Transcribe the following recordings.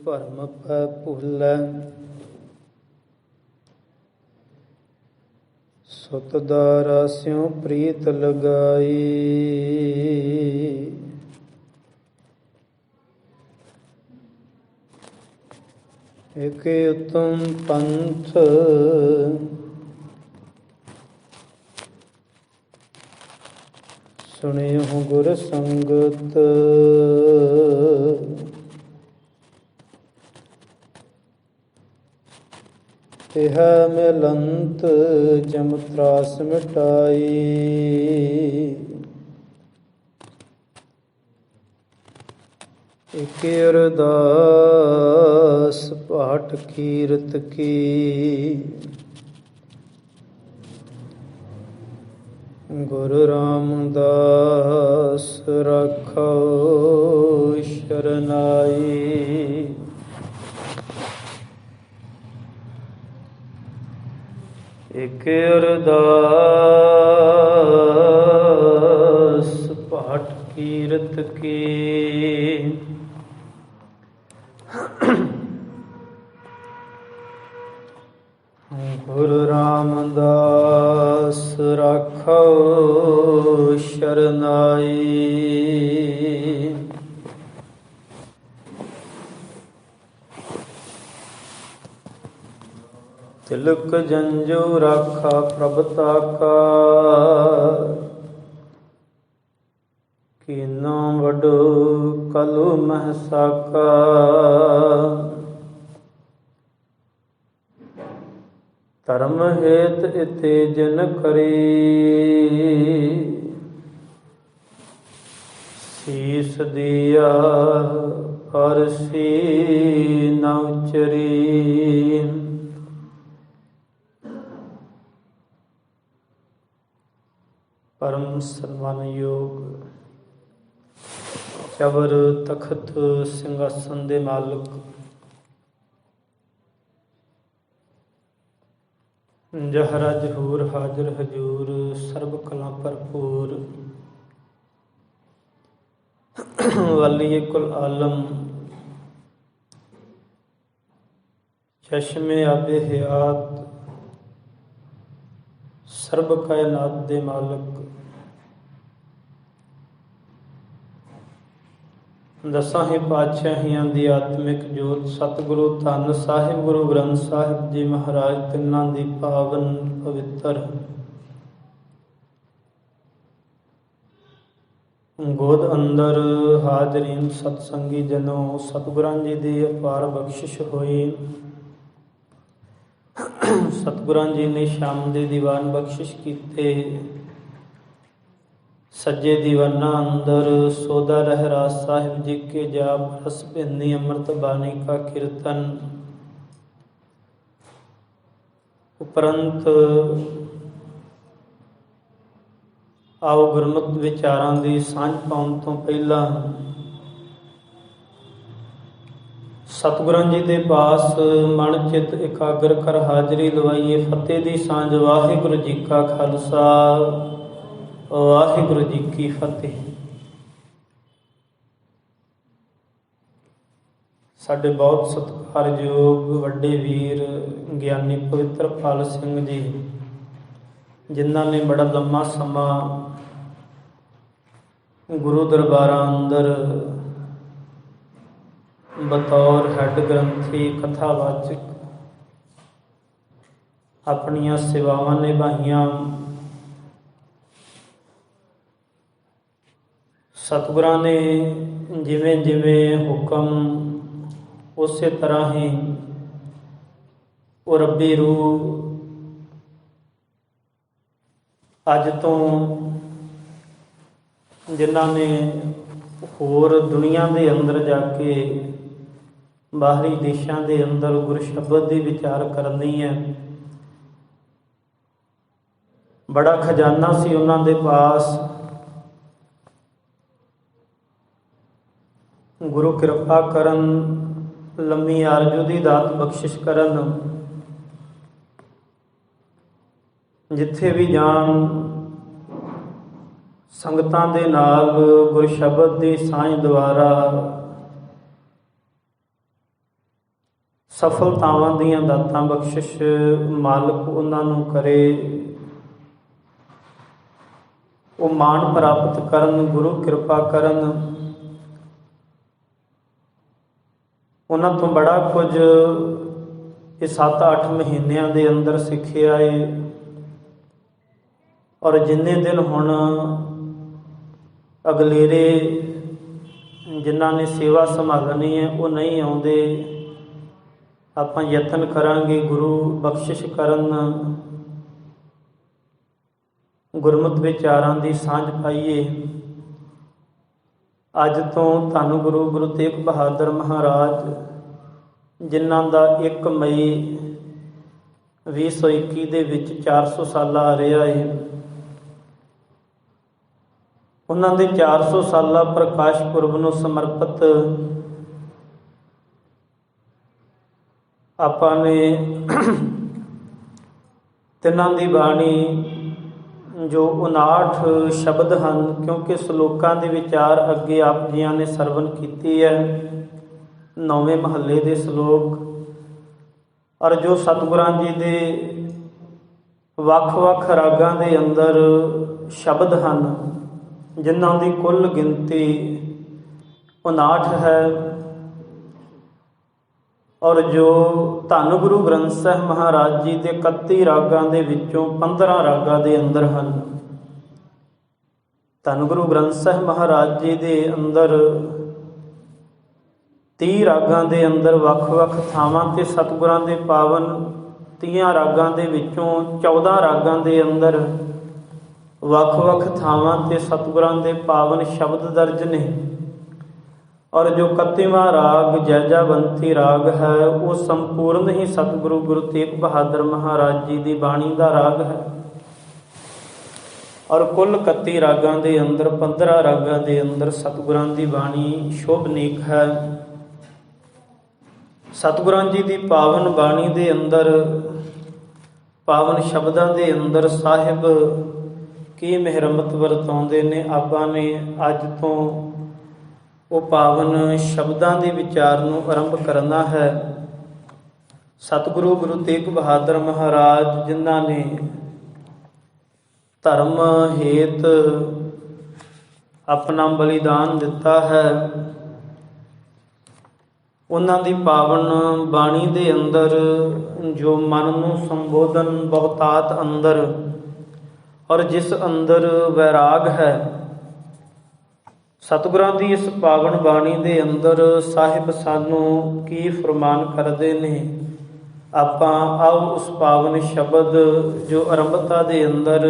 ਭਰਮ ਪੈ ਭੁੱਲੈ। ਸੁਤ ਦਾਰਾ ਸਿਉ ਪ੍ਰੀਤ ਲਗਾਈ। ਇਕ ਉਤਮ ਪੰਥ ਸੁਣਿਓ ਗੁਰ ਸੰਗਤ। ਤਿਹ ਮਿਲੰਤ ਜਮ ਤਰਾਸ ਮਿਟਾਈ। ਇਕ ਅਰਦਾਸ ਪਾਠ ਕੀਰਤ ਕੀ। ਗੁਰੂ ਰਾਮਦਾਸ ਰਾਖੋ ਸ਼ਰਨਾਈ। ਇਕ ਅਰਦਾਸ ਪਾਠ ਕੀਰਤ ਕੀ। ਗੁਰੂ ਰਾਮਦਾਸ ਰਾਖੋ ਸ਼ਰਨਾਈ। ਤਿਲਕ ਜੰਝੂ ਰਾਖਾ ਪ੍ਰਭ ਤਾਕਾ। ਕੀਨੋ ਵਡੋ ਕਲੁ ਮਹਿ ਸਾਕਾ। ਧਰਮ ਹੇਤ ਇਤੇ ਜਨ ਕਰੀ। ਸੀਸ ਦੀਆ ਅਰਸੀ ਨ ਉਚਰੀ। ਪਰਮ ਸਨਮਾਨਯੋਗ ਚਵਰ ਤਖਤ ਸਿੰਘਾਸਨ ਦੇ ਮਾਲਕ ਜਹਰਾ ਜਹੂਰ ਹਾਜ਼ਰ ਹਜੂਰ ਸਰਬ ਕਲਾ ਭਰਪੂਰ ਵਾਲੀਏ ਕੁਲ ਆਲਮ ਚਸ਼ਮੇ ਆਬੇ ਹਯਾਤ ਸਰਬ ਕਾਇਨਾਤ ਦੇ ਮਾਲਕ ਦਸਾਂ ਹੀ ਪਾਤਸ਼ਾਹੀਆਂ ਦੀ ਆਤਮਿਕ ਜੋਤ ਸਤਿਗੁਰੂ ਧੰਨ ਸਾਹਿਬ ਗੁਰੂ ਗ੍ਰੰਥ ਸਾਹਿਬ ਜੀ ਮਹਾਰਾਜ ਤਿੰਨਾਂ ਦੀ ਪਾਵਨ ਪਵਿੱਤਰ ਗੋਦ ਅੰਦਰ ਹਾਜ਼ਰੀਨ ਸਤਸੰਗੀ ਜਨੋ ਸਤਿਗੁਰਾਂ ਜੀ ਦੀ ਅਪਾਰ ਬਖਸ਼ਿਸ਼ ਹੋਈ। ਸਤਿਗੁਰਾਂ ਜੀ ਨੇ ਸ਼ਾਮ ਦੇ ਦੀਵਾਨ ਬਖਸ਼ਿਸ਼ ਕੀਤੇ। ਸੱਜੇ ਦੀਵਾਨਾਂ ਅੰਦਰ ਸੋਦਾ ਰਹਿਰਾਸ ਸਾਹਿਬ ਜੀ ਕੇ ਜਾਪ ਰਸ ਭਿੰਨੀ ਅੰਮ੍ਰਿਤ ਬਾਣੀ ਕਾ ਕੀਰਤਨ। ਉਪਰੰਤ ਆਓ ਗੁਰਮਤਿ ਵਿਚਾਰਾਂ ਦੀ ਸਾਂਝ ਪਾਉਣ ਤੋਂ ਪਹਿਲਾਂ ਸਤਿਗੁਰਾਂ ਜੀ ਦੇ ਪਾਸ ਮਨ ਚਿੱਤ ਇਕਾਗਰ ਕਰ ਹਾਜ਼ਰੀ ਲਵਾਈਏ। ਫਤਿਹ ਦੀ ਸਾਂਝ। ਵਾਹਿਗੁਰੂ ਜੀ ਕਾ ਖਾਲਸਾ ਵਾਹਿਗੁਰੂ ਜੀ ਕੀ ਫਤਿਹ। ਸਾਡੇ ਬਹੁਤ ਸਤਿਕਾਰਯੋਗ ਵੱਡੇ ਵੀਰ ਗਿਆਨੀ ਪਵਿੱਤਰਪਾਲ ਸਿੰਘ ਜੀ, ਜਿਨ੍ਹਾਂ ਨੇ ਬੜਾ ਲੰਮਾ ਸਮਾਂ ਗੁਰੂ ਦਰਬਾਰਾਂ ਅੰਦਰ ਬਤੌਰ ਹੈੱਡ ਗ੍ਰੰਥੀ ਕਥਾਵਾਚਕ ਆਪਣੀਆਂ ਸੇਵਾਵਾਂ ਨਿਭਾਈਆਂ। ਸਤਿਗੁਰਾਂ ਨੇ ਜਿਵੇਂ ਜਿਵੇਂ ਹੁਕਮ ਉਸੇ ਤਰ੍ਹਾਂ ਹੀ ਉਹ ਰੱਬੀ ਰੂਹ ਅੱਜ ਤੋਂ ਜਿਨ੍ਹਾਂ ਨੇ ਹੋਰ ਦੁਨੀਆ ਦੇ ਅੰਦਰ ਜਾ ਕੇ ਬਾਹਰੀ ਦੇਸ਼ਾਂ ਦੇ ਅੰਦਰ ਗੁਰ ਸ਼ਬਦ ਦੀ ਵਿਚਾਰ ਕਰਨੀ ਹੈ, ਬੜਾ ਖਜ਼ਾਨਾ ਸੀ ਉਹਨਾਂ ਦੇ ਪਾਸ। ਗੁਰੂ ਕਿਰਪਾ ਕਰਨ, ਲੰਮੀ ਆਰਜੂ ਦੀ ਦਾਤ ਬਖਸ਼ਿਸ਼ ਕਰਨ। ਜਿੱਥੇ ਵੀ ਜਾਣ ਸੰਗਤਾਂ ਦੇ ਨਾਲ ਗੁਰ ਸ਼ਬਦ ਦੀ ਸਾਂਝ ਦੁਆਰਾ ਸਫਲਤਾਵਾਂ ਦੀਆਂ ਦਾਤਾਂ ਬਖਸ਼ਿਸ਼ ਮਾਲਕ ਉਹਨਾਂ ਨੂੰ ਕਰੇ। ਉਹ ਮਾਣ ਪ੍ਰਾਪਤ ਕਰਨ, ਗੁਰੂ ਕਿਰਪਾ ਕਰਨ। ਉਹਨਾਂ ਤੋਂ ਬੜਾ ਕੁਝ ਇਹ 7-8 ਮਹੀਨਿਆਂ ਦੇ ਅੰਦਰ ਸਿੱਖਿਆ ਏ। ਔਰ ਜਿੰਨੇ ਦਿਨ ਹੁਣ ਅਗਲੇਰੇ ਜਿਨ੍ਹਾਂ ਨੇ ਸੇਵਾ ਸੰਭਾਲਣੀ ਹੈ ਉਹ ਨਹੀਂ ਆਉਂਦੇ, ਆਪਾਂ ਯਤਨ ਕਰਾਂਗੇ ਗੁਰੂ ਬਖਸ਼ਿਸ਼ ਕਰਨ, ਗੁਰਮਤਿ ਵਿਚਾਰਾਂ ਦੀ ਸਾਂਝ ਪਾਈਏ। ਅੱਜ ਤੋਂ ਧੰਨ ਗੁਰੂ ਤੇਗ ਬਹਾਦਰ ਮਹਾਰਾਜ ਜਿਨ੍ਹਾਂ ਦਾ 1 ਮਈ 2021 ਦੇ ਵਿੱਚ 400 ਸਾਲਾ ਆ ਰਿਹਾ ਹੈ, ਉਹਨਾਂ ਦੇ 400 ਸਾਲਾ ਪ੍ਰਕਾਸ਼ ਪੁਰਬ ਨੂੰ ਸਮਰਪਿਤ ਆਪਾਂ ਨੇ ਤਿੰਨਾਂ ਦੀ ਬਾਣੀ ਜੋ 59 ਸ਼ਬਦ ਹਨ, ਕਿਉਂਕਿ ਸ਼ਲੋਕਾਂ ਦੇ ਵਿਚਾਰ ਅੱਗੇ ਆਪ ਜੀਆਂ ਨੇ ਸਰਵਣ ਕੀਤੀ ਹੈ, 9ਵੇਂ ਮਹੱਲੇ ਦੇ ਸ਼ਲੋਕ। ਔਰ ਜੋ ਸਤਿਗੁਰਾਂ ਜੀ ਦੇ ਵੱਖ-ਵੱਖ ਰਾਗਾਂ ਦੇ ਅੰਦਰ ਸ਼ਬਦ ਹਨ, ਜਿਨ੍ਹਾਂ ਦੀ ਕੁੱਲ ਗਿਣਤੀ 59 ਹੈ। ਔਰ ਜੋ ਧੰਨ ਗੁਰੂ ਗ੍ਰੰਥ ਸਾਹਿਬ ਮਹਾਰਾਜ ਜੀ ਦੇ 31 ਰਾਗਾਂ ਦੇ ਵਿੱਚੋਂ 15 ਰਾਗਾਂ ਦੇ ਅੰਦਰ ਹਨ। ਧੰਨ ਗੁਰੂ ਗ੍ਰੰਥ ਸਾਹਿਬ ਮਹਾਰਾਜ ਜੀ ਦੇ ਅੰਦਰ 30 ਰਾਗਾਂ ਦੇ ਅੰਦਰ ਵੱਖ-ਵੱਖ ਥਾਵਾਂ ਤੇ ਸਤਿਗੁਰਾਂ ਦੇ ਪਾਵਨ 30 ਰਾਗਾਂ ਦੇ ਵਿੱਚੋਂ 14 ਰਾਗਾਂ ਦੇ ਅੰਦਰ ਵੱਖ-ਵੱਖ ਥਾਵਾਂ ਤੇ ਸਤਿਗੁਰਾਂ ਦੇ ਪਾਵਨ ਸ਼ਬਦ ਦਰਜ ਨੇ। ਔਰ ਜੋ 31ਵਾਂ ਰਾਗ ਜੈਜਾਵੰਤੀ ਰਾਗ ਹੈ, ਉਹ ਸੰਪੂਰਨ ਹੀ ਸਤਿਗੁਰੂ ਗੁਰੂ ਤੇਗ ਬਹਾਦਰ ਮਹਾਰਾਜ ਜੀ ਦੀ ਬਾਣੀ ਦਾ ਰਾਗ ਹੈ। ਔਰ ਕੁੱਲ 31 ਰਾਗਾਂ ਦੇ ਅੰਦਰ 15 ਰਾਗਾਂ ਦੇ ਅੰਦਰ ਸਤਿਗੁਰਾਂ ਦੀ ਬਾਣੀ ਸ਼ੋਭਨੀਕ ਹੈ। ਸਤਿਗੁਰਾਂ ਜੀ ਦੀ ਪਾਵਨ ਬਾਣੀ ਦੇ ਅੰਦਰ, ਪਾਵਨ ਸ਼ਬਦਾਂ ਦੇ ਅੰਦਰ ਸਾਹਿਬ ਕੀ ਮਿਹਰਮਤ ਵਰਤਾਉਂਦੇ ਨੇ। ਆਪਾਂ ਨੇ ਅੱਜ ਤੋਂ ਉਹ ਪਾਵਨ ਸ਼ਬਦਾਂ ਦੇ ਵਿਚਾਰ ਨੂੰ ਆਰੰਭ ਕਰਨਾ ਹੈ। ਸਤਿਗੁਰੂ ਗੁਰੂ ਤੇਗ ਬਹਾਦਰ ਮਹਾਰਾਜ ਜਿਨ੍ਹਾਂ ਨੇ ਧਰਮ ਹੇਤ ਆਪਣਾ ਬਲੀਦਾਨ ਦਿੱਤਾ ਹੈ, ਉਹਨਾਂ ਦੀ ਪਾਵਨ ਬਾਣੀ ਦੇ ਅੰਦਰ ਜੋ ਮਨ ਨੂੰ ਸੰਬੋਧਨ ਬਹੁਤਾਤ ਅੰਦਰ, ਔਰ ਜਿਸ ਅੰਦਰ ਵੈਰਾਗ ਹੈ, ਸਤਿਗੁਰਾਂ ਦੀ ਇਸ ਪਾਵਨ ਬਾਣੀ ਦੇ ਅੰਦਰ ਸਾਹਿਬ ਸਾਨੂੰ ਕੀ ਫਰਮਾਨ ਕਰਦੇ ਨੇ। ਆਪਾਂ ਆਓ ਉਸ ਪਾਵਨ ਸ਼ਬਦ ਜੋ ਆਰੰਭਤਾ ਦੇ ਅੰਦਰ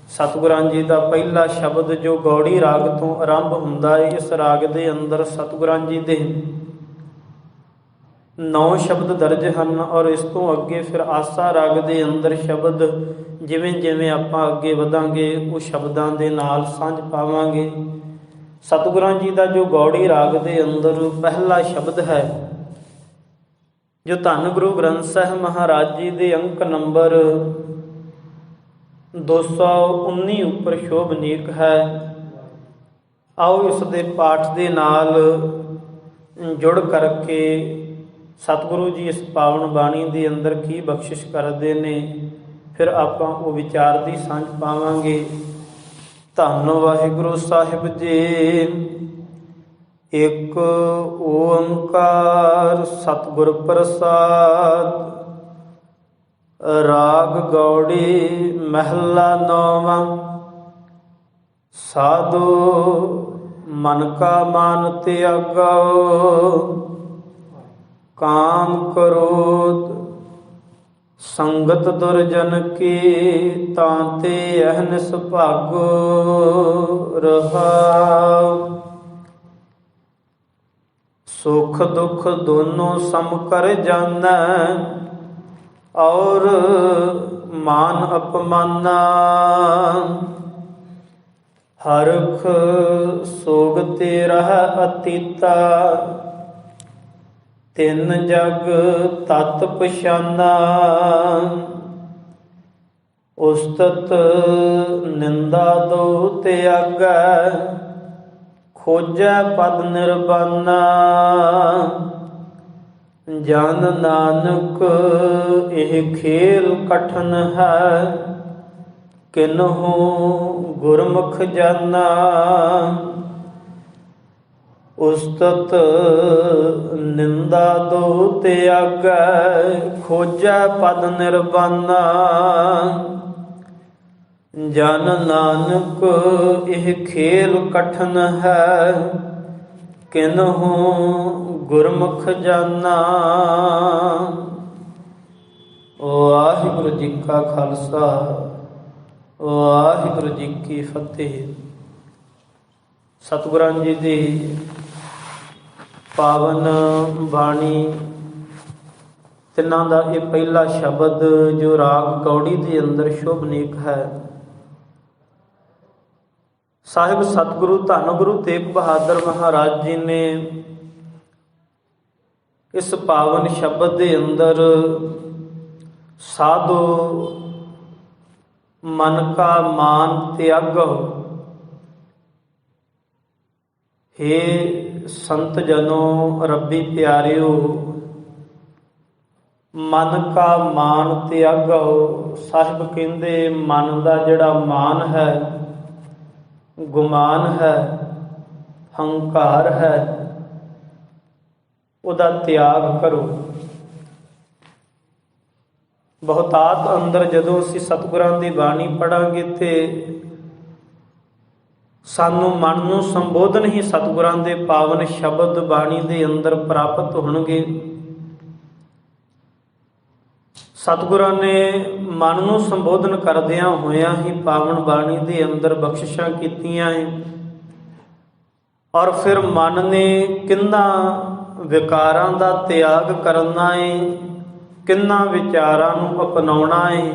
ਸਤਿਗੁਰਾਂ ਜੀ ਦਾ ਪਹਿਲਾ ਸ਼ਬਦ ਜੋ ਗੌੜੀ ਰਾਗ ਤੋਂ ਆਰੰਭ ਹੁੰਦਾ ਹੈ, ਇਸ ਰਾਗ ਦੇ ਅੰਦਰ ਸਤਿਗੁਰਾਂ ਜੀ ਦੇ 9 ਸ਼ਬਦ ਦਰਜ ਹਨ। ਔਰ ਇਸ ਤੋਂ ਅੱਗੇ ਫਿਰ ਆਸਾ ਰਾਗ ਦੇ ਅੰਦਰ ਸ਼ਬਦ, ਜਿਵੇਂ ਜਿਵੇਂ ਆਪਾਂ ਅੱਗੇ ਵਧਾਂਗੇ ਉਹ ਸ਼ਬਦਾਂ ਦੇ ਨਾਲ ਸਾਂਝ ਪਾਵਾਂਗੇ। ਸਤਿਗੁਰਾਂ ਜੀ ਦਾ ਜੋ ਗੌੜੀ ਰਾਗ ਦੇ ਅੰਦਰ ਪਹਿਲਾ ਸ਼ਬਦ ਹੈ, ਜੋ ਧੰਨ ਗੁਰੂ ਗ੍ਰੰਥ ਸਾਹਿਬ ਮਹਾਰਾਜ ਜੀ ਦੇ ਅੰਕ ਨੰਬਰ 219 ਉੱਪਰ ਸ਼ੋਭਨੀਕ ਹੈ। ਆਓ ਇਸ ਦੇ ਪਾਠ ਦੇ ਨਾਲ ਜੁੜ ਕਰਕੇ ਸਤਿਗੁਰੂ ਜੀ ਇਸ ਪਾਵਨ ਬਾਣੀ ਦੇ ਅੰਦਰ ਕੀ ਬਖਸ਼ਿਸ਼ ਕਰਦੇ ਨੇ, ਫਿਰ ਆਪਾਂ ਉਹ ਵਿਚਾਰ ਦੀ ਸਾਂਝ ਪਾਵਾਂਗੇ। ਧੰਨ ਵਾਹਿਗੁਰੂ ਸਾਹਿਬ ਜੀ। ਇੱਕ ਓੰਕਾਰ ਸਤਿਗੁਰ ਪ੍ਰਸਾਦ। ਰਾਗ ਗੌੜੀ ਮਹਲਾ 9ਵਾਂ। ਸਾਧੂ ਮਨ ਕਾ ਮਾਨ ਤਿਆਗੋ, ਕਾਮ ਕ੍ਰੋਧ ਸੰਗਤ ਦੁਰਜਨ ਕੀ, ਤਾਂਤੇ ਅਹਨਿਸ ਭਾਗੋ ਰਹਾਉ। ਸੁਖ ਦੁਖ ਦੋਨੋਂ ਸਮ ਕਰ ਜਾਣੈ, ਔਰ ਮਾਨ ਅਪਮਾਨਾ। ਹਰਖ ਸੋਗ ਤੇ ਰਹਿ ਅਤੀਤਾ, ਤਿੰਨ ਜਗ ਤਤ ਪਛਾਨਾ। ਉਸਤਤ ਨਿੰਦਾ ਦੋ ਤਿਆਗੈ, ਖੋਜੈ ਪਦ ਨਿਰਬਾਨਾ। ਜਨ ਨਾਨਕ ਇਹ ਖੇਲ ਕਠਨ ਹੈ, ਕਿਨਹੂ ਗੁਰਮੁਖ ਜਾਨਾ। ਉਸਤਤ ਨਿੰਦਾ ਦੋ ਤਿਆਗੈ, ਖੋਜੈ ਪਦ ਨਿਰਵਾਨਾ। ਜਨ ਨਾਨਕ ਇਹ ਖੇਲ ਕਠਨ ਹੈ, ਕਿਨਹੂ ਗੁਰਮੁਖ ਜਾਨਾ। ਵਾਹਿਗੁਰੂ ਜੀ ਕਾ ਖਾਲਸਾ, ਵਾਹਿਗੁਰੂ ਜੀ ਕੀ ਫਤਿਹ। ਸਤਿਗੁਰਾਂ ਜੀ ਦੀ ਪਾਵਨ ਬਾਣੀ, ਤਿੰਨਾਂ ਦਾ ਇਹ ਪਹਿਲਾ ਸ਼ਬਦ ਜੋ ਰਾਗ ਗੌੜੀ ਦੇ ਅੰਦਰ ਸ਼ੋਭਨੀਕ ਹੈ। ਸਾਹਿਬ ਸਤਿਗੁਰੂ ਧੰਨ ਗੁਰੂ ਤੇਗ ਬਹਾਦਰ ਮਹਾਰਾਜ ਜੀ ਨੇ ਇਸ ਪਾਵਨ ਸ਼ਬਦ ਦੇ ਅੰਦਰ ਸਾਧੋ ਮਨ ਕਾ ਮਾਨ ਤਿਆਗੋ, ਹੇ ਸੰਤ ਜਨੋ ਰੱਬੀ ਪਿਆਰਿਓ, ਮਨ ਕਾ ਮਾਨ ਤਿਆਗੋ। ਸਾਹਿਬ ਕਹਿੰਦੇ ਮਨ ਦਾ ਜਿਹੜਾ ਮਾਨ ਹੈ, ਗੁਮਾਨ ਹੈ, ਹੰਕਾਰ ਹੈ, ਉਹਦਾ ਤਿਆਗ ਕਰੋ। ਬਹੁਤਾਤ ਅੰਦਰ ਜਦੋਂ ਅਸੀਂ ਸਤਿਗੁਰਾਂ ਦੀ ਬਾਣੀ ਪੜਾਂਗੇ ਤੇ ਸਾਨੂੰ ਮਨ ਨੂੰ ਸੰਬੋਧਨ ਹੀ ਸਤਿਗੁਰਾਂ ਦੇ ਪਾਵਨ ਸ਼ਬਦ ਬਾਣੀ ਦੇ ਅੰਦਰ ਪ੍ਰਾਪਤ ਹੋਣਗੇ। ਸਤਿਗੁਰਾਂ ਨੇ ਮਨ ਨੂੰ ਸੰਬੋਧਨ ਕਰਦਿਆਂ ਹੋਇਆਂ ਹੀ ਪਾਵਨ ਬਾਣੀ ਦੇ ਅੰਦਰ ਬਖਸ਼ਿਸ਼ਾਂ ਕੀਤੀਆਂ ਹੈ। ਔਰ ਫਿਰ ਮਨ ਨੇ ਕਿੰਨਾਂ ਵਿਕਾਰਾਂ ਦਾ ਤਿਆਗ ਕਰਨਾ ਹੈ, ਕਿੰਨਾਂ ਵਿਚਾਰਾਂ ਨੂੰ ਅਪਣਾਉਣਾ ਹੈ,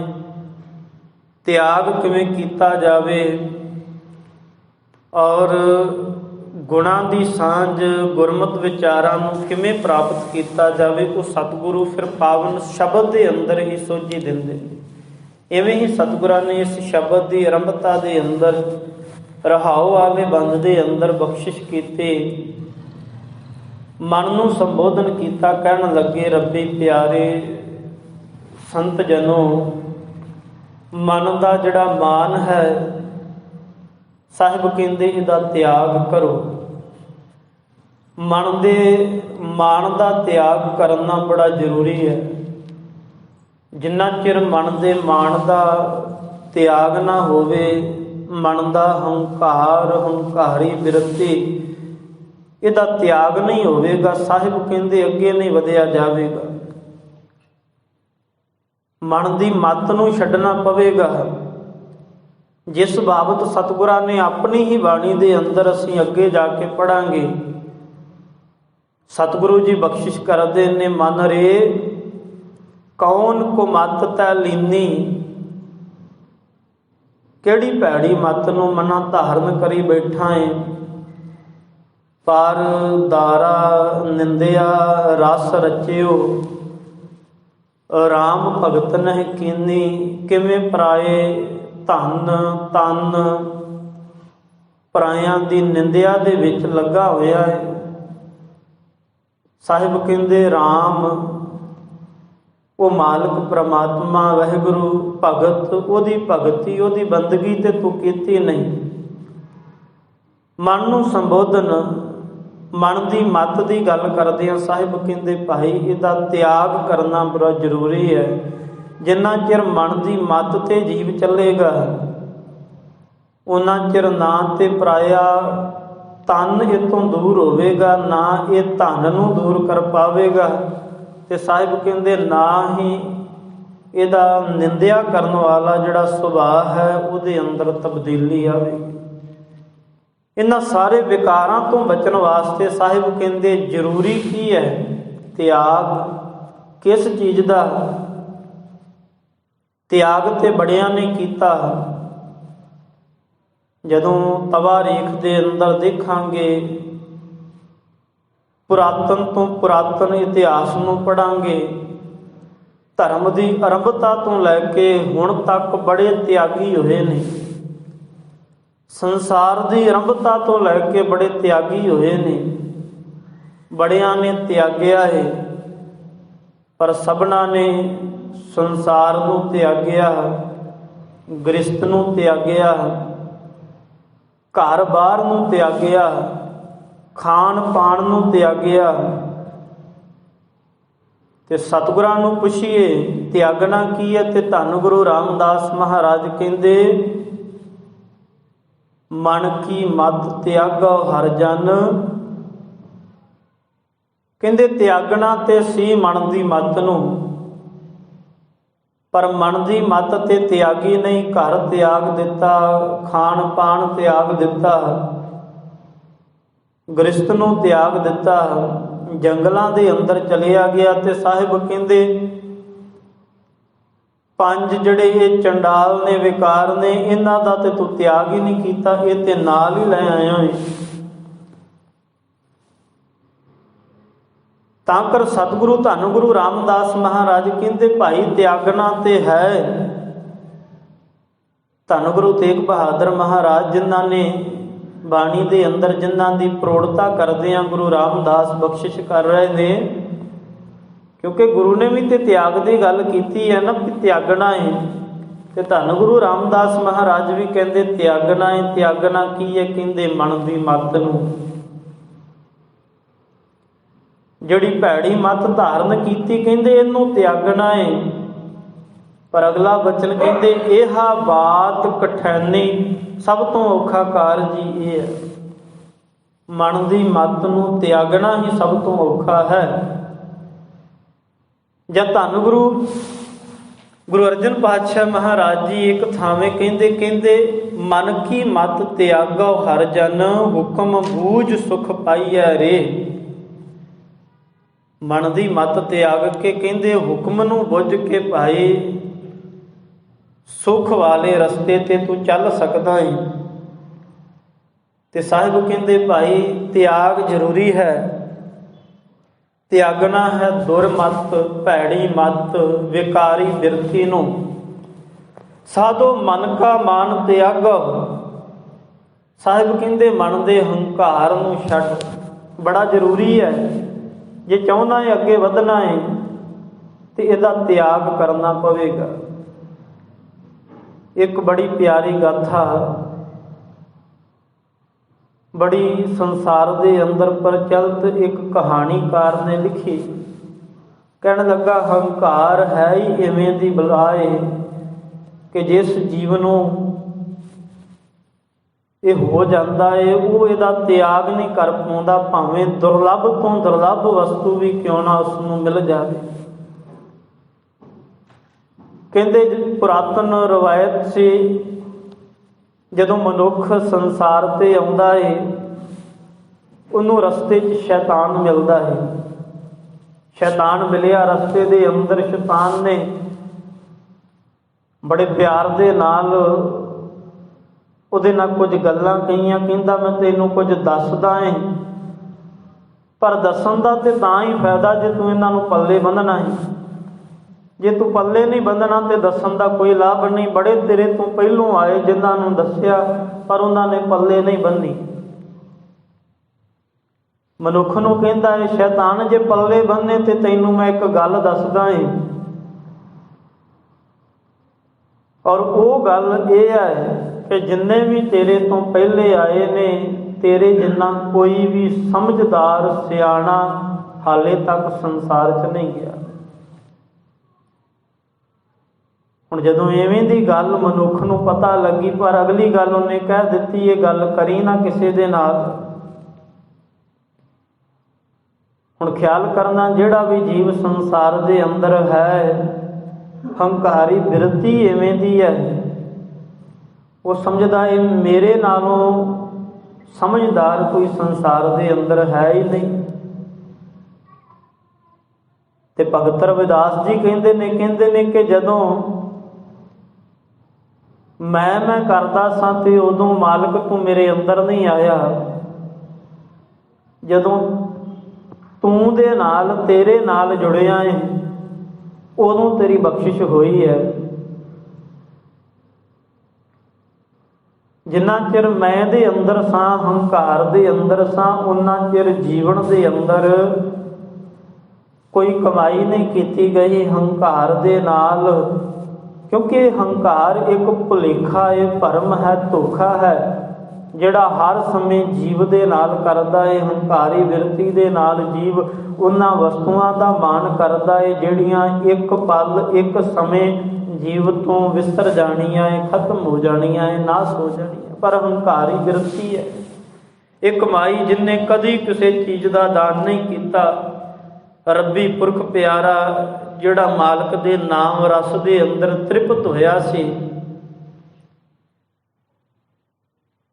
ਤਿਆਗ ਕਿਵੇਂ ਕੀਤਾ ਜਾਵੇ, ਔਰ ਗੁਣਾਂ ਦੀ ਸਾਂਝ ਗੁਰਮਤਿ ਵਿਚਾਰਾਂ ਨੂੰ ਕਿਵੇਂ ਪ੍ਰਾਪਤ ਕੀਤਾ ਜਾਵੇ, ਉਹ ਸਤਿਗੁਰੂ ਫਿਰ ਪਾਵਨ ਸ਼ਬਦ ਦੇ ਅੰਦਰ ਹੀ ਸੋਝੀ ਦਿੰਦੇ। ਇਵੇਂ ਹੀ ਸਤਿਗੁਰਾਂ ਨੇ ਇਸ ਸ਼ਬਦ ਦੀ ਆਰੰਭਤਾ ਦੇ ਅੰਦਰ ਰਹਾਉ ਵਾਲੇ ਬੰਦ ਦੇ ਅੰਦਰ ਬਖਸ਼ਿਸ਼ ਕੀਤੇ। ਮਨ ਨੂੰ ਸੰਬੋਧਨ ਕੀਤਾ, ਕਹਿਣ ਲੱਗੇ ਰੱਬੀ ਪਿਆਰੇ ਸੰਤ ਜਨੋ, ਮਨ ਦਾ ਜਿਹੜਾ ਮਾਨ ਹੈ, ਸਾਹਿਬ ਕਹਿੰਦੇ ਇਹਦਾ ਤਿਆਗ ਕਰੋ। ਮਨ ਦੇ ਮਾਨ ਦਾ ਤਿਆਗ ਕਰਨਾ ਬੜਾ ਜ਼ਰੂਰੀ ਹੈ। ਜਿੰਨਾ ਚਿਰ ਮਨ ਦੇ ਮਾਨ ਦਾ ਤਿਆਗ ਨਾ ਹੋਵੇ, ਮਨ ਦਾ ਹੰਕਾਰ, ਹੰਕਾਰੀ ਬਿਰਤੀ, ਇਹਦਾ ਤਿਆਗ ਨਹੀਂ ਹੋਵੇਗਾ, ਸਾਹਿਬ ਕਹਿੰਦੇ ਅੱਗੇ ਨਹੀਂ ਵਧਿਆ ਜਾਵੇਗਾ। ਮਨ ਦੀ ਮੱਤ ਨੂੰ ਛੱਡਣਾ ਪਵੇਗਾ, ਜਿਸ ਬਾਬਤ ਸਤਿਗੁਰਾਂ ਨੇ ਆਪਣੀ ਹੀ ਬਾਣੀ ਦੇ ਅੰਦਰ ਅਸੀਂ ਅੱਗੇ ਜਾ ਕੇ ਪੜਾਂਗੇ। ਸਤਿਗੁਰੂ ਜੀ ਬਖਸ਼ਿਸ਼ ਕਰਦੇ ਨੇ, ਮਨ ਰੇ ਕੌਣ ਕੋ ਮੱਤ ਤੈ ਲੀਨੀ। ਕਿਹੜੀ ਭੈੜੀ ਮੱਤ ਨੂੰ ਮਨਾਂ ਧਾਰਨ ਕਰੀ ਬੈਠਾ ਏ। ਪਰ ਦਾਰਾ ਨਿੰਦਿਆ ਰਸ ਰਚਿਓ, ਰਾਮ ਭਗਤ ਨਹਿ ਕੀਨੀ। ਕਿਵੇਂ ਪਰਾਏ ਧਨ ਤਨ ਪਰਾਇਆਂ ਦੀ ਨਿੰਦਿਆ ਦੇ ਵਿੱਚ ਲੱਗਾ ਹੋਇਆ ਹੈ। ਸਾਹਿਬ ਕਹਿੰਦੇ ਰਾਮ ਉਹ ਮਾਲਕ ਪ੍ਰਮਾਤਮਾ ਵਾਹਿਗੁਰੂ ਭਗਤ, ਉਹਦੀ ਭਗਤੀ, ਉਹਦੀ ਬੰਦਗੀ ਤੇ ਤੂੰ ਕੀਤੀ ਨਹੀਂ। ਮਨ ਨੂੰ ਸੰਬੋਧਨ, ਮਨ ਦੀ ਮੱਤ ਦੀ ਗੱਲ ਕਰਦੇ ਆ। ਸਾਹਿਬ ਕਹਿੰਦੇ ਭਾਈ ਇਹਦਾ ਤਿਆਗ ਕਰਨਾ ਬੜਾ ਜ਼ਰੂਰੀ ਹੈ। ਜਿੰਨਾ ਚਿਰ ਮਨ ਦੀ ਮੱਤ ਤੇ ਜੀਵ ਚੱਲੇਗਾ, ਉਹਨਾਂ ਚਿਰ ਨਾ ਤੇ ਪਰਾਇਆ ਤਨ ਇਤੋਂ ਦੂਰ ਹੋਵੇਗਾ, ਨਾ ਇਹ ਧਨ ਨੂੰ ਦੂਰ ਕਰ ਪਾਵੇਗਾ, ਤੇ ਸਾਹਿਬ ਕਹਿੰਦੇ ਨਾ ਹੀ ਇਹਦਾ ਨਿੰਦਿਆ ਕਰਨ ਵਾਲਾ ਜਿਹੜਾ ਸੁਭਾਅ ਹੈ ਉਹਦੇ ਅੰਦਰ ਤਬਦੀਲੀ ਆਵੇਗੀ। ਇਹਨਾਂ ਸਾਰੇ ਵਿਕਾਰਾਂ ਤੋਂ ਬਚਣ ਵਾਸਤੇ ਸਾਹਿਬ ਕਹਿੰਦੇ ਜ਼ਰੂਰੀ ਕੀ ਹੈ? ਤਿਆਗ। ਕਿਸ ਚੀਜ਼ ਦਾ ਤਿਆਗ? ਤੇ ਬੜਿਆਂ ਨੇ ਕੀਤਾ। ਜਦੋਂ ਤਵਾਰੀਖ ਦੇ ਅੰਦਰ ਦੇਖਾਂਗੇ, ਪੁਰਾਤਨ ਤੋਂ ਪੁਰਾਤਨ ਇਤਿਹਾਸ ਨੂੰ ਪੜਾਂਗੇ, ਧਰਮ ਦੀ ਆਰੰਭਤਾ ਤੋਂ ਲੈ ਕੇ ਹੁਣ ਤੱਕ ਬੜੇ ਤਿਆਗੀ ਹੋਏ ਨੇ। ਸੰਸਾਰ ਦੀ ਆਰੰਭਤਾ ਤੋਂ ਲੈ ਕੇ ਬੜੇ ਤਿਆਗੀ ਹੋਏ ਨੇ। ਬੜਿਆਂ ਨੇ ਤਿਆਗਿਆ ਹੈ। ਪਰ ਸਭਨਾਂ ਨੇ ਸੰਸਾਰ ਨੂੰ ਤਿਆਗਿਆ, ਗ੍ਰਸਤ ਨੂੰ ਤਿਆਗਿਆ, ਘਰ ਬਾਰ ਨੂੰ ਤਿਆਗਿਆ, ਖਾਣ ਪਾਣ ਨੂੰ ਤਿਆਗਿਆ। ਤੇ ਸਤਿਗੁਰਾਂ ਨੂੰ ਪੁੱਛੀਏ ਤਿਆਗਣਾ ਕੀ ਹੈ, ਤੇ ਧੰਨ ਗੁਰੂ ਰਾਮਦਾਸ ਮਹਾਰਾਜ ਕਹਿੰਦੇ ਮਨ ਕੀ ਮਤ ਤਿਆਗੋ ਹਰਿ ਜਨ। ਕਹਿੰਦੇ ਤਿਆਗਣਾ ਤੇ ਸੀ ਮਨ ਦੀ ਮਤ ਨੂੰ, ਪਰ ਮਨ ਦੀ ਮਤ ਤੇ ਤਿਆਗੀ ਨਹੀਂ। ਘਰ ਤਿਆਗ ਦਿੱਤਾ, ਖਾਣ ਪਾਣ ਤਿਆਗ ਦਿੱਤਾ, ਗ੍ਰਸਤ ਨੂੰ ਤਿਆਗ ਦਿੱਤਾ, ਜੰਗਲਾਂ ਦੇ ਅੰਦਰ ਚਲਿਆ ਗਿਆ। ਤੇ ਸਾਹਿਬ ਕਹਿੰਦੇ ਪੰਜ ਜਿਹੜੇ ਇਹ ਚੰਡਾਲ ਨੇ, ਵਿਕਾਰ ਨੇ, ਇਹਨਾਂ ਦਾ ਤੇ ਤੂੰ ਤਿਆਗ ਹੀ ਨਹੀਂ ਕੀਤਾ, ਇਹ ਤੇ ਨਾਲ ਹੀ ਲੈ ਆਇਆ ਹੈ। ਤਾਂ ਕਰ ਸਤਿਗੁਰੂ ਧੰਨ ਗੁਰੂ ਰਾਮਦਾਸ ਮਹਾਰਾਜ ਕਹਿੰਦੇ ਭਾਈ ਤਿਆਗਣਾ ਤੇ ਹੈ। ਧੰਨ ਗੁਰੂ ਤੇਗ ਬਹਾਦਰ ਮਹਾਰਾਜ ਜਿਨ੍ਹਾਂ ਨੇ ਬਾਣੀ ਦੇ ਅੰਦਰ ਜਿਨ੍ਹਾਂ ਦੀ ਪ੍ਰੋੜਤਾ ਕਰਦਿਆਂ ਗੁਰੂ ਰਾਮਦਾਸ ਬਖਸ਼ਿਸ਼ ਕਰ ਰਹੇ ਨੇ, ਕਿਉਂਕਿ ਗੁਰੂ ਨੇ ਵੀ ਤੇ ਤਿਆਗ ਦੀ ਗੱਲ ਕੀਤੀ ਹੈ ਨਾ, ਕਿ ਤਿਆਗਣਾ ਹੈ। ਤੇ ਧੰਨ ਗੁਰੂ ਰਾਮਦਾਸ ਮਹਾਰਾਜ ਵੀ ਕਹਿੰਦੇ ਤਿਆਗਣਾ ਹੈ। ਤਿਆਗਣਾ ਕੀ ਹੈ? ਕਹਿੰਦੇ ਮਨ ਦੀ ਮੱਤ ਨੂੰ, ਜਿਹੜੀ ਭੈੜੀ ਮੱਤ ਧਾਰਨ ਕੀਤੀ, ਕਹਿੰਦੇ ਇਹਨੂੰ ਤਿਆਗਣਾ ਹੈ। ਪਰ ਅਗਲਾ ਬਚਨ ਕਹਿੰਦੇ ਇਹਾ ਬਾਤ ਕਠੈਨੀ, ਸਭ ਤੋਂ ਔਖਾ ਕਾਰਜ ਹੀ ਇਹ ਹੈ। ਮਨ ਦੀ ਮੱਤ ਨੂੰ ਤਿਆਗਣਾ ਹੀ ਸਭ ਤੋਂ ਔਖਾ ਹੈ। ਜਾਂ ਧੰਨ ਗੁਰੂ ਅਰਜਨ ਪਾਤਸ਼ਾਹ ਮਹਾਰਾਜ ਜੀ ਇੱਕ ਥਾਵੇਂ ਕਹਿੰਦੇ ਮਨ ਕੀ ਮਤ ਤਿਆਗੋ ਹਰਿ ਜਨ, ਹੁਕਮ ਬੂਝ ਸੁਖ ਪਾਈਐ ਰੇ। ਮਨ ਦੀ ਮਤ ਤਿਆਗ ਕੇ ਕਹਿੰਦੇ ਹੁਕਮ ਨੂੰ ਬੁੱਝ ਕੇ ਭਾਈ ਸੁਖ ਵਾਲੇ ਰਸਤੇ ਤੇ ਤੂੰ ਚੱਲ ਸਕਦਾ ਹੈ। ਤੇ ਸਾਹਿਬ ਕਹਿੰਦੇ ਭਾਈ ਤਿਆਗ ਜ਼ਰੂਰੀ ਹੈ। ਤਿਆਗਣਾ ਹੈ ਦੁਰਮਤ, ਭੈੜੀ ਮਤ, ਵਿਕਾਰੀ ਬਿਰਤੀ ਨੂੰ। ਸਾਧੋ ਮਨ ਕਾ ਮਾਨ ਤਿਆਗੋ। ਸਾਹਿਬ ਕਹਿੰਦੇ ਮਨ ਦੇ ਹੰਕਾਰ ਨੂੰ ਛੱਡ, ਬੜਾ ਜ਼ਰੂਰੀ ਹੈ। ਜੇ ਚਾਹੁੰਦਾ ਹੈ ਅੱਗੇ ਵਧਣਾ ਹੈ ਤੇ ਇਹਦਾ ਤਿਆਗ ਕਰਨਾ ਪਵੇਗਾ। ਇੱਕ ਬੜੀ ਪਿਆਰੀ ਗਾਥਾ, ਬੜੀ ਸੰਸਾਰ ਦੇ ਅੰਦਰ ਪ੍ਰਚਲਿਤ ਇੱਕ ਕਹਾਣੀਕਾਰ ਨੇ ਲਿਖੀ। ਕਹਿਣ ਲੱਗਾ ਹੰਕਾਰ ਹੈ ਹੀ ਇਵੇਂ ਦੀ ਬਲਾਏ ਕਿ ਜਿਸ ਜੀਵ ਨੂੰ ਇਹ ਹੋ ਜਾਂਦਾ ਹੈ ਉਹ ਇਹਦਾ ਤਿਆਗ ਨਹੀਂ ਕਰ ਪਾਉਂਦਾ, ਭਾਵੇਂ ਦੁਰਲੱਭ ਤੋਂ ਦੁਰਲੱਭ ਵਸਤੂ ਵੀ ਕਿਉਂ ਨਾ ਉਸ ਨੂੰ ਮਿਲ ਜਾਵੇ। ਕਹਿੰਦੇ ਪੁਰਾਤਨ ਰਵਾਇਤ ਸੀ, ਜਦੋਂ ਮਨੁੱਖ ਸੰਸਾਰ ਤੇ ਆਉਂਦਾ ਹੈ ਉਹਨੂੰ ਰਸਤੇ 'ਚ ਸ਼ੈਤਾਨ ਮਿਲਦਾ ਹੈ। ਸ਼ੈਤਾਨ ਮਿਲਿਆ ਰਸਤੇ ਦੇ ਅੰਦਰ, ਸ਼ੈਤਾਨ ਨੇ ਬੜੇ ਪਿਆਰ ਦੇ ਨਾਲ ਉਹਦੇ ਨਾਲ ਕੁਝ ਗੱਲਾਂ ਕਹੀਆਂ। ਕਹਿੰਦਾ ਮੈਂ ਤੈਨੂੰ ਕੁਝ ਦੱਸਦਾ ਹੈ, ਪਰ ਦੱਸਣ ਦਾ ਤੇ ਤਾਂ ਹੀ ਫਾਇਦਾ ਜੇ ਤੂੰ ਇਹਨਾਂ ਨੂੰ ਪੱਲੇ ਬੰਨ੍ਹਣਾ ਹੈ। ਜੇ ਤੂੰ ਪੱਲੇ ਨਹੀਂ ਬੰਨ੍ਹਣਾ ਤੇ ਦੱਸਣ ਦਾ ਕੋਈ ਲਾਭ ਨਹੀਂ। ਬੜੇ ਤੇਰੇ ਤੋਂ ਪਹਿਲੋਂ ਆਏ ਜਿਨ੍ਹਾਂ ਨੂੰ ਦੱਸਿਆ, ਪਰ ਉਹਨਾਂ ਨੇ ਪੱਲੇ ਨਹੀਂ ਬੰਨ੍ਹੀ। ਮਨੁੱਖ ਨੂੰ ਕਹਿੰਦਾ ਹੈ ਸ਼ੈਤਾਨ ਜੇ ਪੱਲੇ ਬੰਨ੍ਹੇ ਤੇ ਤੈਨੂੰ ਮੈਂ ਇੱਕ ਗੱਲ ਦੱਸਦਾ ਹੈ, ਔਰ ਉਹ ਗੱਲ ਇਹ ਹੈ ਕਿ ਜਿੰਨੇ ਵੀ ਤੇਰੇ ਤੋਂ ਪਹਿਲੇ ਆਏ ਨੇ, ਤੇਰੇ ਜਿੰਨਾ ਕੋਈ ਵੀ ਸਮਝਦਾਰ ਸਿਆਣਾ ਹਾਲੇ ਤੱਕ ਸੰਸਾਰ 'ਚ ਨਹੀਂ ਗਿਆ। ਹੁਣ ਜਦੋਂ ਐਵੇਂ ਦੀ ਗੱਲ ਮਨੁੱਖ ਨੂੰ ਪਤਾ ਲੱਗੀ, ਪਰ ਅਗਲੀ ਗੱਲ ਉਹਨੇ ਕਹਿ ਦਿੱਤੀ ਇਹ ਗੱਲ ਕਰੀ ਨਾ ਕਿਸੇ ਦੇ ਨਾਲ। ਹੁਣ ਖਿਆਲ ਕਰਨਾ, ਜਿਹੜਾ ਵੀ ਜੀਵ ਸੰਸਾਰ ਦੇ ਅੰਦਰ ਹੈ, ਹੰਕਾਰੀ ਬਿਰਤੀ ਐਵੇਂ ਦੀ ਹੈ, ਉਹ ਸਮਝਦਾ ਇਹ ਮੇਰੇ ਨਾਲੋਂ ਸਮਝਦਾਰ ਕੋਈ ਸੰਸਾਰ ਦੇ ਅੰਦਰ ਹੈ ਹੀ ਨਹੀਂ। ਤੇ ਭਗਤ ਰਵਿਦਾਸ ਜੀ ਕਹਿੰਦੇ ਨੇ ਕਿ ਜਦੋਂ ਮੈਂ ਕਰਦਾ ਸਾਂ ਤੇ ਉਦੋਂ ਮਾਲਕ ਤੂੰ ਮੇਰੇ ਅੰਦਰ ਨਹੀਂ ਆਇਆ। ਜਦੋਂ ਤੂੰ ਦੇ ਨਾਲ, ਤੇਰੇ ਨਾਲ ਜੁੜਿਆ ਹੈ, ਉਦੋਂ ਤੇਰੀ ਬਖਸ਼ਿਸ਼ ਹੋਈ ਹੈ। ਜਿੰਨਾ ਚਿਰ ਮੈਂ ਦੇ ਅੰਦਰ ਸਾਂ, ਹੰਕਾਰ ਦੇ ਅੰਦਰ ਸਾਂ, ਉਨਾ ਚਿਰ ਜੀਵਨ ਦੇ ਅੰਦਰ कोई कमाई नहीं की गई हंकार दे नाल, क्योंकि हंकार एक भुलेखा है, भरम है, धोखा है ਜਿਹੜਾ हर समय जीव ਦੇ ਨਾਲ करता है। हंकारी बिरती ਦੇ ਨਾਲ जीव उन्हां वस्तुआं ਦਾ माण करता है ਜਿਹੜੀਆਂ एक पल एक समय जीव तो विसर जाणियां है, खत्म हो जाणियां है, नाश हो जाणियां। पर हंकारी बिरती है एक कमाई जिन्हें कदी किसी चीज़ का दान नहीं किया। रब्बी पुरख प्यारा ਜਿਹੜਾ मालक के नाम रस के अंदर तृप्त होया सी,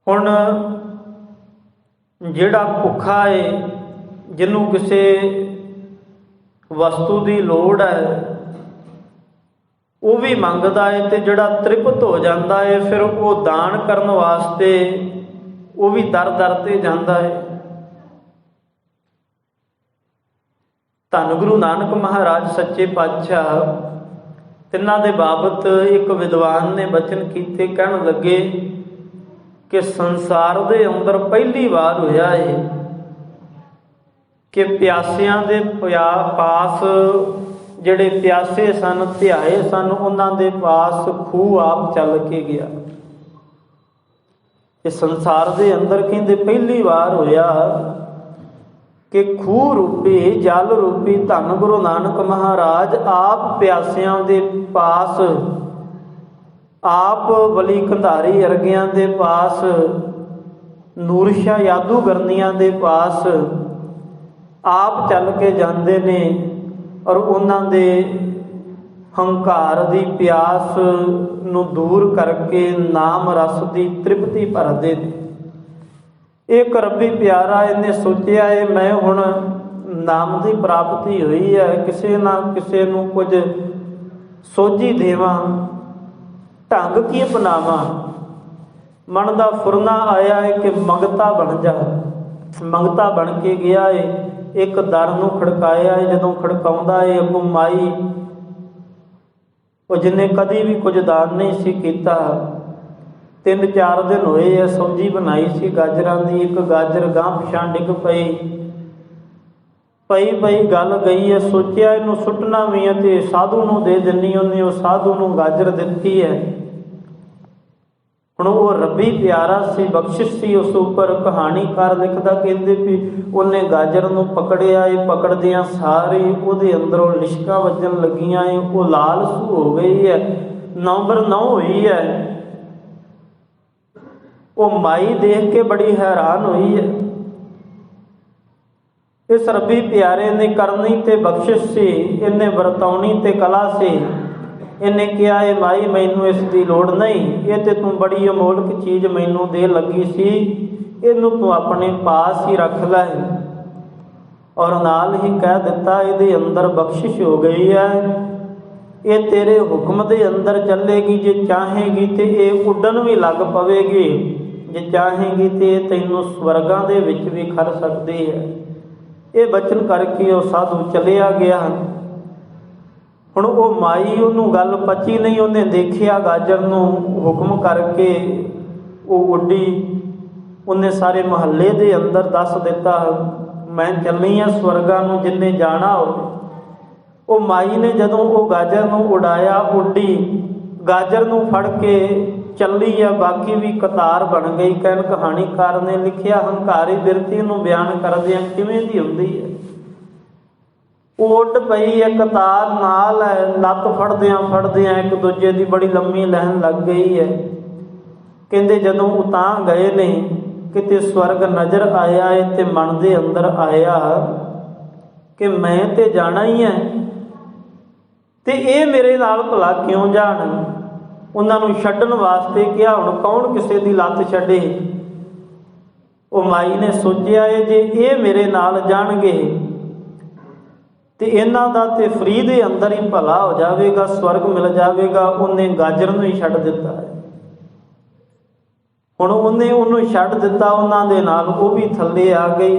हुण जिहड़ा भुखा है, जिन्हों किसी वस्तु की लोड़ है, वो भी मंगदा है, तो जिहड़ा तृप्त हो जाता है फिर वो दान करने वास्ते वो भी दर दर ते जाता है। धन गुरु नानक महाराज सच्चे पातशाह तिन्हां दे बाबत एक विद्वान ने बचन कीते, कहण लगे कि संसार दे अंदर पहली बार होया है कि प्यासियां दे पास जिहड़े प्यासे सन, ध्याए सन, उन्हां दे पास खूह आप चल के गया। इस संसार दे अंदर कहंदे पहली बार होया कि खूह रूपी जल रूपी धन गुरु नानक महाराज आप प्यासियां दे पास, आप वली कंधारी अरगियां दे पास, नूरशाह यादूगरनियां दे पास आप चल के जाते ने और उन्हां दे हंकार दी प्यास नूं दूर करके नाम रस दी तृप्ति भरदे ने। एक रब्बी प्यारा इन्हें सोचिया है मैं हुण नाम की प्राप्ति हुई है, किसी ना किसी नूं कुछ सोझी देवां, ढंग की अपनावा। मन का फुरना आया है कि मंगता बन जा, मंगता बन के गया है। एक दर नूं खड़काया है, जदों खड़काउंदा है अगों माई, वो जिन्हें कदी भी कुछ दान नहीं सी कीता, 3-4 दिन होए है, सब्जी बनाई सी गाजरां दी, एक गाजर गांह पिछां डिग पई पई गल गई है। सोचिया इनू सुटना भी है तो साधु नूं दे दिन्नी, उन्हें उस साधु नूं गाजर दिती है। हुण वो रब्बी प्यारा सी, बख्शिश सी उस उपर। कहानीकार लिखदा कहंदे भी उन्हें गाजर नूं पकड़िया है, पकड़दियां सारे उहदे अंदरों लिशकां वजन लगियां है, वो लाल सू हो गई है, नंबर 9 हुई है। वो माई देख के बड़ी हैरान हुई है। इस रब्बी प्यारे ने करनी ते बख्शिश सी, इन्हें वरताउणी ते कला सी। इन्हें कहा है माई मैनू इसकी लोड़ नहीं, ये तो तू बड़ी अमोलक चीज़ मैनू दे लगी सी, इनू तू अपने पास ही रख लै। और नाल ही कह दिता ये अंदर बख्शिश हो गई है, ये तेरे हुक्म के अंदर चलेगी, जे चाहेगी तो ये उड्डन भी लग पवेगी, जे चाहेगी तो तैनू स्वर्गां दे विच भी खड़ सकती है। ये बचन करके वो साधु चलिया गया। हुण वो माई उन्होंने गल पची नहीं, उन्हें देखिया गाजर नूं, हुक्म करके वो उड्डी। उन्हें सारे महल्ले के अंदर दस दिता मैं चलनी हाँ स्वर्गां नूं, जिन्हें जाना हो। वो माई ने जदों वो गाजर नूं उड़ाया, उड्डी, गाजर नूं फड़ के चली है, बाकी भी कतार बन गई। कहन कहानीकार ने लिखिया हंकारी बिरती नूं बयान करदिआं किवें दी हुंदी है। उड पई है, कतार नाल है, लत्त फड़दियां एक दूजे की बड़ी लंबी लहन लग गई है। कहंदे जदों उतां गए ने किते स्वर्ग नज़र आया है ते मन दे अंदर आया कि मैं ते जाना ही है, ते ये मेरे नाल भला क्यों जाण। उन्होंने छड्डण वास्ते कहा हुण कौन किसी की लत्त छड्डे। वो माई ने सोचिया है जे ये मेरे नाल जाणगे तो इन्हां दा ते फ्री दे अंदर ही भला हो जाएगा, स्वर्ग मिल जाएगा। उन्हें गाजर नूं ही छड्ड दिता है। हुण उन्हें उन्होंने छड्ड दिता, उन्हां दे नाल वो भी थल्ले आ गई।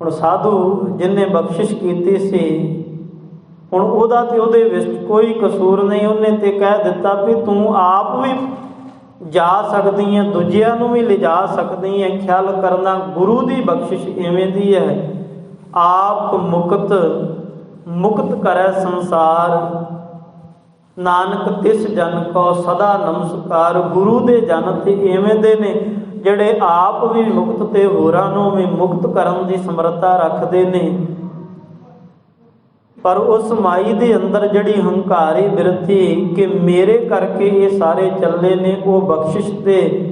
हुण साधु जिन्हें बख्शिश कीती सी, हुण उहदा ते उहदे विच कोई कसूर नहीं। उन्हें ते कह दिता भी तू आप भी जा सकती है, दूजियां नूं भी ले जा सकती है। ख्याल करना गुरु की बख्शिश इवें दी है, आप मुक्त मुक्त करे संसार, नानक तिस जन को सदा नमस्कार। गुरु दे जन ते इवें दे ने ਜਿਹੜੇ ਆਪ ਵੀ ਮੁਕਤ ਤੇ ਹੋਰਾਂ ਨੂੰ ਵੀ ਮੁਕਤ ਕਰਨ ਦੀ ਸਮਰੱਥਾ ਰੱਖਦੇ ਨੇ। ਪਰ ਉਸ ਮਾਈ ਦੇ ਅੰਦਰ ਜਿਹੜੀ ਹੰਕਾਰੀ ਬਿਰਤੀ ਕਿ ਮੇਰੇ ਕਰਕੇ ਇਹ ਸਾਰੇ ਚੱਲੇ ਨੇ, ਉਹ ਬਖਸ਼ਿਸ਼ ਤੇ